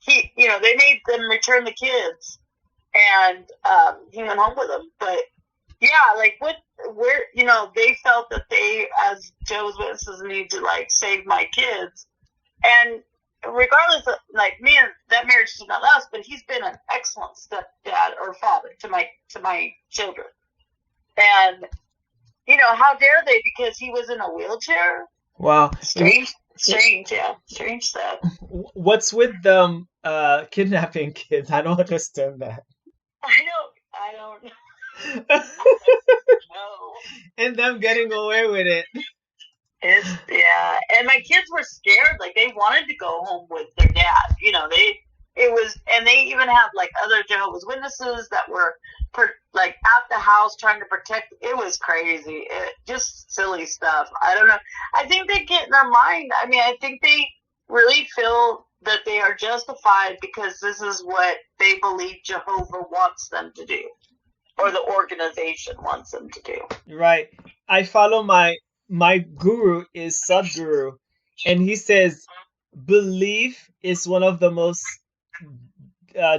they made them return the kids, and he went home with them. But yeah, like they felt that they, as Jehovah's Witnesses, need to like save my kids. And regardless of, like, me and that marriage did not last, but he's been an excellent stepdad or father to my children. And how dare they, because he was in a wheelchair? Wow. Strange stuff. What's with them kidnapping kids? I don't understand that. I don't know. And them getting away with it. And my kids were scared. Like, they wanted to go home with their dad. it was, and they even have like other Jehovah's Witnesses that were like at the house trying to protect. It was crazy. Just silly stuff. I don't know. I think they get in their mind. I mean, I think they really feel that they are justified because this is what they believe Jehovah wants them to do, or the organization wants them to do. Right. I follow my guru is Sadhguru, and he says belief is one of the most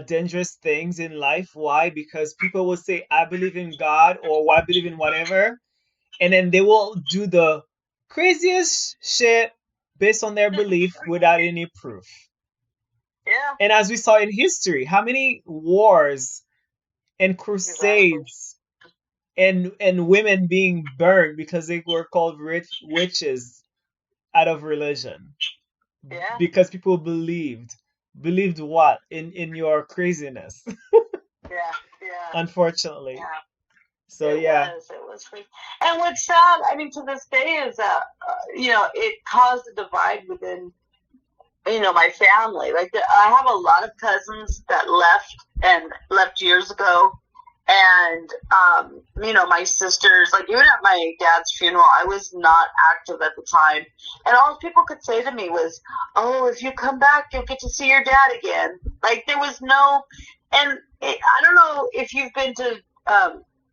dangerous things in life. Why? Because people will say, I believe in God, or I believe in whatever, and then they will do the craziest shit based on their belief without any proof. Yeah. And as we saw in history, how many wars and crusades and women being burned because they were called witches out of religion. Yeah. Because people believed what in your craziness. Yeah. Unfortunately. Yeah. So it yeah. It was crazy. And what's sad, I mean, to this day is that it caused a divide within my family. Like I have a lot of cousins that left years ago, and my sisters, like even at my dad's funeral, I was not active at the time, and all people could say to me was, "Oh, if you come back, you'll get to see your dad again." Like there was no, and I don't know if you've been to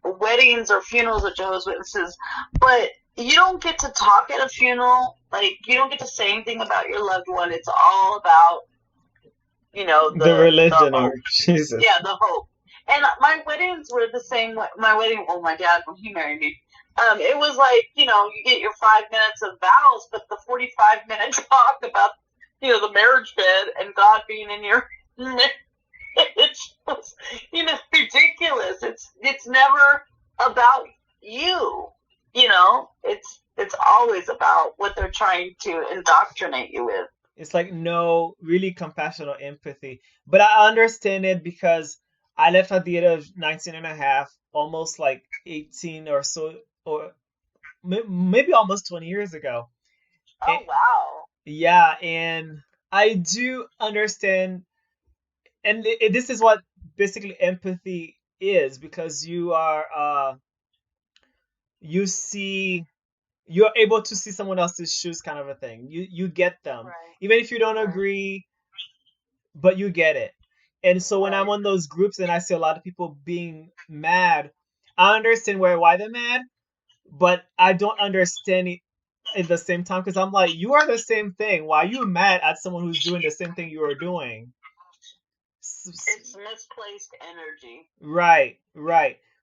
weddings or funerals of Jehovah's Witnesses, but you don't get to talk at a funeral. Like you don't get to say anything about your loved one. It's all about the religion the or Jesus. Yeah, the hope. And my weddings were the same. My wedding, my dad, when he married me, it was like you get your 5 minutes of vows, but the 45-minute talk about the marriage bed and God being in your it's just, ridiculous. It's never about you. It's always about what they're trying to indoctrinate you with. It's like no really compassion or empathy. But I understand it because I left at the age of 19 and a half, almost like 18 or so, or maybe almost 20 years ago. Oh, wow. Yeah, and I do understand, and this is what basically empathy is, because you are you're able to see someone else's shoes, kind of a thing. You get them, Right. even if you don't agree, but you get it. And so when I'm on those groups and I see a lot of people being mad, I understand why they're mad, but I don't understand it at the same time, because I'm like, you are the same thing. Why are you mad at someone who's doing the same thing you are doing? It's misplaced energy. Right.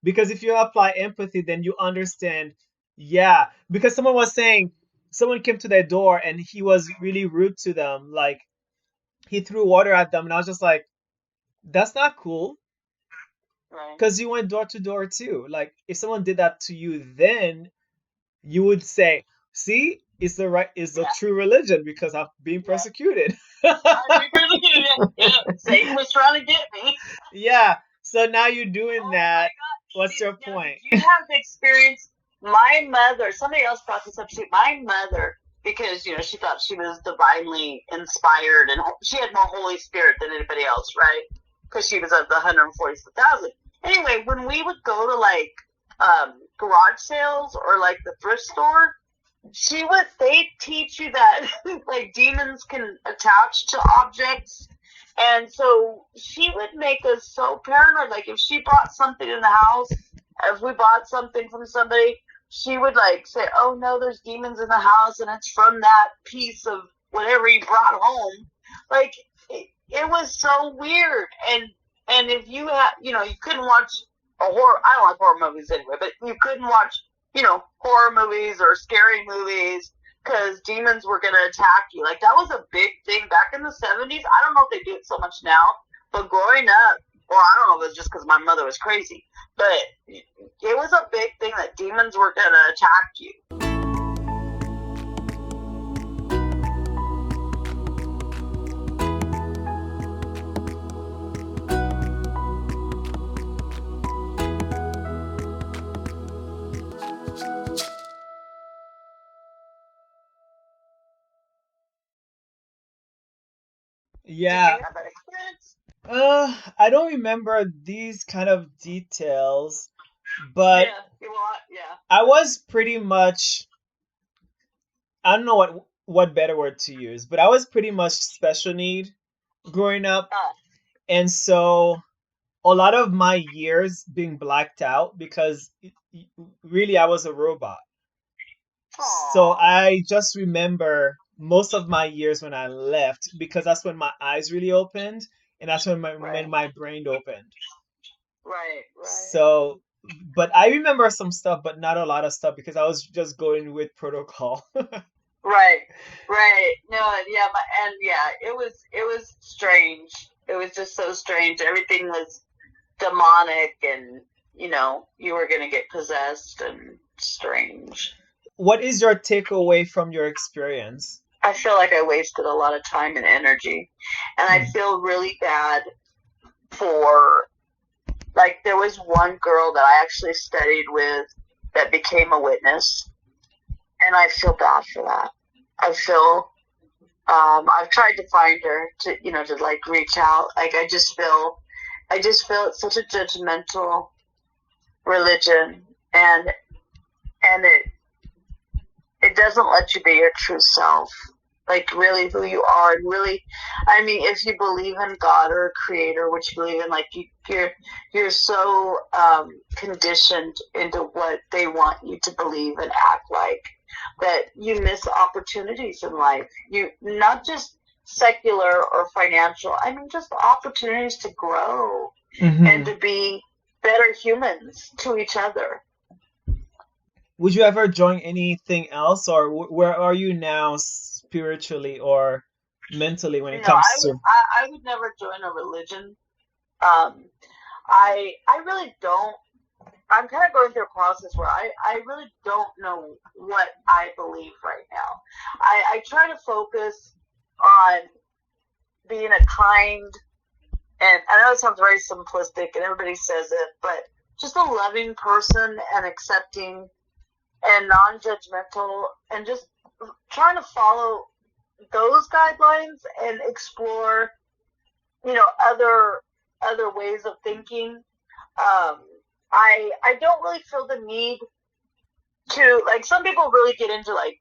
Because if you apply empathy, then you understand. Yeah, because someone came to their door and he was really rude to them. Like he threw water at them, and I was just like, that's not cool. Right. Because you went door to door too. Like if someone did that to you, then you would say, see, it's the true religion because I'm being persecuted. I'm being persecuted. Yeah, Satan was trying to get me. Yeah. So now you're doing that. What's your Now, point? you have experience. My mother, somebody else brought this up too. My mother, because she thought she was divinely inspired and she had more Holy Spirit than anybody else, right? Because she was of the 144,000. Anyway, when we would go to like garage sales or like the thrift store, they teach you that like demons can attach to objects. And so she would make us so paranoid. Like if she brought something in the house, if we bought something from somebody, she would like say, "Oh no, there's demons in the house, and it's from that piece of whatever you brought home." Like it was so weird. And if you had, you couldn't watch a horror. I don't like horror movies anyway, but you couldn't watch, horror movies or scary movies, because demons were going to attack you. Like, that was a big thing back in the 70s. I don't know if they do it so much now, but growing up, or I don't know if it was just because my mother was crazy, but it was a big thing that demons were going to attack you. Did Yeah. you have that experience? I don't remember these kind of details, but Yeah, you want, yeah. I was pretty much, I don't know what better word to use, but I was pretty much special need growing up. Uh, And so a lot of my years being blacked out because really I was a robot. So aw, I just remember most of my years when I left because that's when my eyes really opened and that's when right, my brain opened. right. So, but I remember some stuff, but not a lot of stuff because I was just going with protocol. Right, right. No, yeah, and yeah, it was strange. It was just so strange. Everything was demonic, and you were gonna get possessed and strange. What is your takeaway from your experience? I feel like I wasted a lot of time and energy, and I Hmm. feel really bad for, like, there was one girl that I actually studied with that became a witness, and I feel bad for that. I feel I've tried to find her to like reach out. Like, I just feel it's such a judgmental religion, and it doesn't let you be your true self, like really who you are, and really, I mean, if you believe in God or a creator, which you believe in, like you're so conditioned into what they want you to believe and act like, that you miss opportunities in life. You not just secular or financial, I mean just opportunities to grow and Hmm. to be better humans to each other. Would you ever join anything else, or where are you now spiritually or mentally when it No, comes to? I would never join a religion. Um, I really don't. I'm kind of going through a process where I really don't know what I believe right now. I try to focus on being a kind, and I know it sounds very simplistic and everybody says it, but just a loving person and accepting and non-judgmental, and just trying to follow those guidelines and explore, other ways of thinking. I don't really feel the need to, like, some people really get into, like,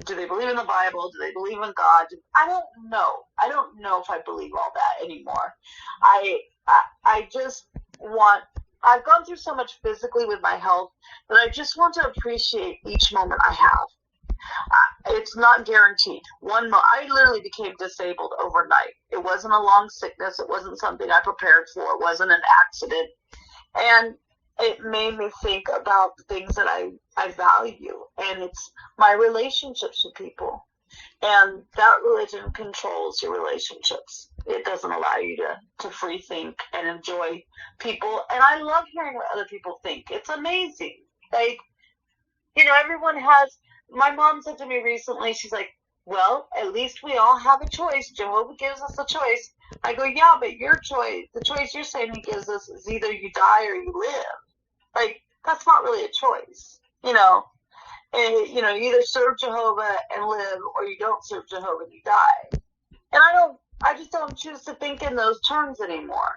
do they believe in the Bible? Do they believe in God? I don't know. I don't know if I believe all that anymore. I just want. I've gone through so much physically with my health that I just want to appreciate each moment I have. It's not guaranteed. I literally became disabled overnight. It wasn't a long sickness. It wasn't something I prepared for. It wasn't an accident. And it made me think about the things that I value. And it's my relationships with people. And that religion controls your relationships. It doesn't allow you to free think and enjoy people. And I love hearing what other people think. It's amazing. Like, everyone has. My mom said to me recently, she's like, well, at least we all have a choice. Jehovah gives us a choice. I go, yeah, but your choice, the choice you're saying he gives us, is either you die or you live. Like, that's not really a choice, And, you either serve Jehovah and live, or you don't serve Jehovah and you die. And I just don't choose to think in those terms anymore.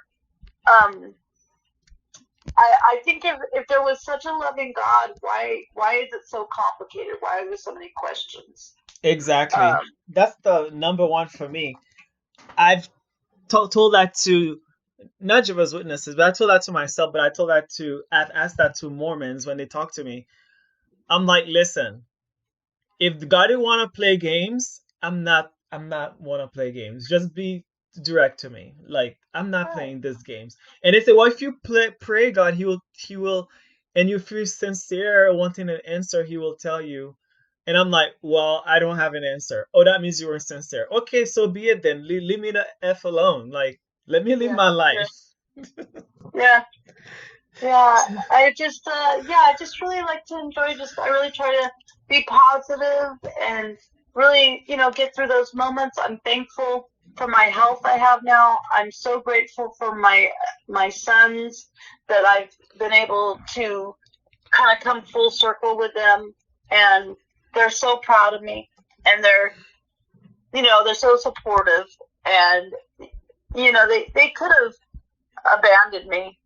I think if there was such a loving God, why is it so complicated? Why are there so many questions? Exactly. Um, That's the number one for me. I've told that to not Jehovah's Witnesses, but I told that to myself, but I've asked that to Mormons when they talk to me. I'm like, listen, if God didn't want to play games, I'm not want to play games. Just be direct to me. Like, I'm not right. playing these games. And they say, well, if you pray God, he will, and if you're sincere wanting an answer, he will tell you. And I'm like, well, I don't have an answer. Oh, that means you were sincere. Okay, so be it then. Leave me the F alone. Like, let me live Yeah, my yeah, life. yeah, yeah. I just really like to enjoy. I really try to be positive and really, get through those moments. I'm thankful for my health I have now. I'm so grateful for my sons, that I've been able to kind of come full circle with them, and they're so proud of me, and they're so supportive, and they could have abandoned me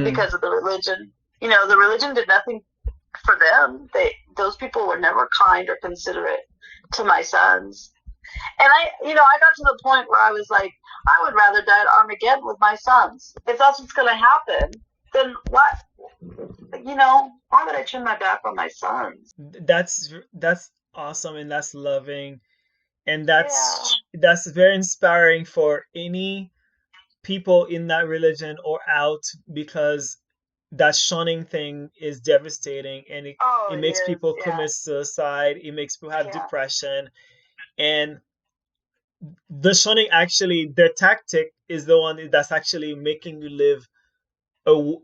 because of the religion. The religion did nothing for them. Those people were never kind or considerate to my sons. And I got to the point where I was like, I would rather die at Armageddon with my sons. If that's what's going to happen, then what? Why would I turn my back on my sons? That's awesome, and that's loving, and that's very inspiring for any people in that religion or out, because that shunning thing is devastating, and it makes people commit suicide. It makes people have depression, and the shunning, actually, their tactic is the one that's actually making you live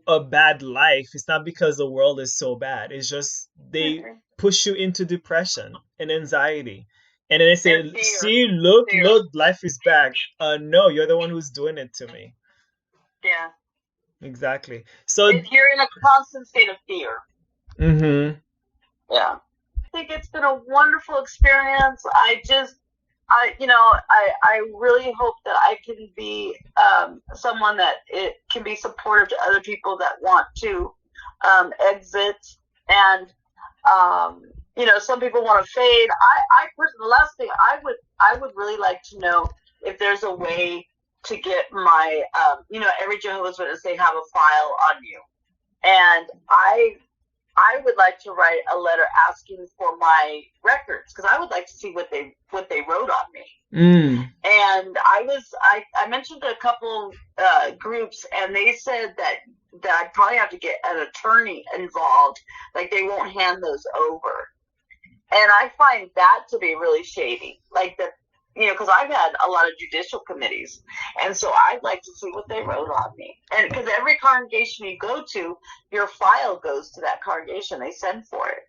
a bad life. It's not because the world is so bad. It's just they push you into depression and anxiety, and then they say, "See, look, life is bad." No, you're the one who's doing it to me. Yeah. Exactly. So you're in a constant state of fear. Mm-hmm. Yeah. I think it's been a wonderful experience. I really hope that I can be someone that it can be supportive to other people that want to exit. And some people want to fade. I personally, the last thing I would really like to know if there's a way to get my every Jehovah's Witness, they have a file on you, and I would like to write a letter asking for my records, because I would like to see what they wrote on me. And I mentioned a couple groups, and they said that I'd probably have to get an attorney involved. Like, they won't hand those over, and I find that to be really shady. Like, that, because I've had a lot of judicial committees, and so I'd like to see what they wrote on me. And because every congregation you go to, your file goes to that congregation. They send for it.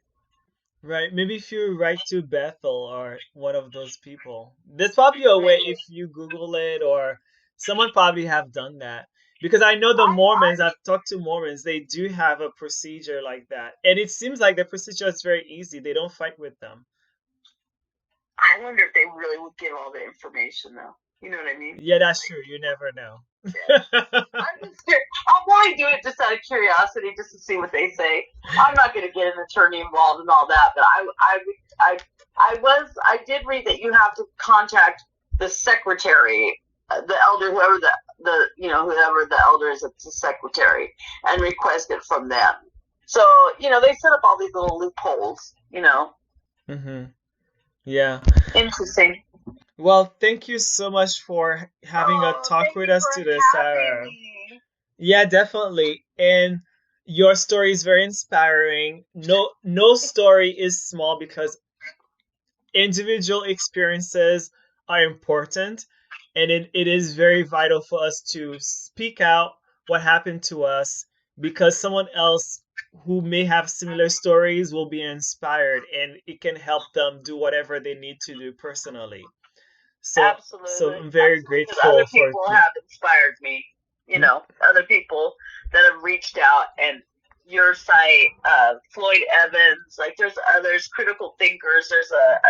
Right. Maybe if you write to Bethel or one of those people, there's probably a way if you Google it, or someone probably have done that. Because I know the Mormons, I've talked to Mormons, they do have a procedure like that. And it seems like the procedure is very easy. They don't fight with them. I wonder if they really would give all the information, though. You know what I mean? Yeah, that's true. You never know. Yeah. I'll probably do it just out of curiosity, just to see what they say. I'm not going to get an attorney involved and all that, but I did read that you have to contact the secretary, the elder, whoever whoever the elder is at the secretary, and request it from them. So, they set up all these little loopholes, Mm-hmm. Yeah. Interesting. Well, thank you so much for having a talk with us today, Sarah. Yeah, definitely. And your story is very inspiring. No story is small, because individual experiences are important, and it is very vital for us to speak out what happened to us, because someone else who may have similar stories will be inspired, and it can help them do whatever they need to do personally. So, Absolutely. So I'm very grateful for other people have inspired me. Other people that have reached out, and your site, Floyd Evans, like, there's others, Critical Thinkers. There's a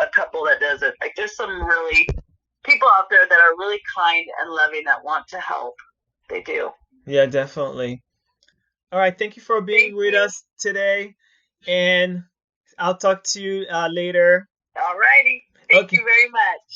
couple that does it. Like, there's some really people out there that are really kind and loving that want to help. They do. Yeah, definitely. All right. Thank you for being with us today, and I'll talk to you later. All righty. Thank you very much.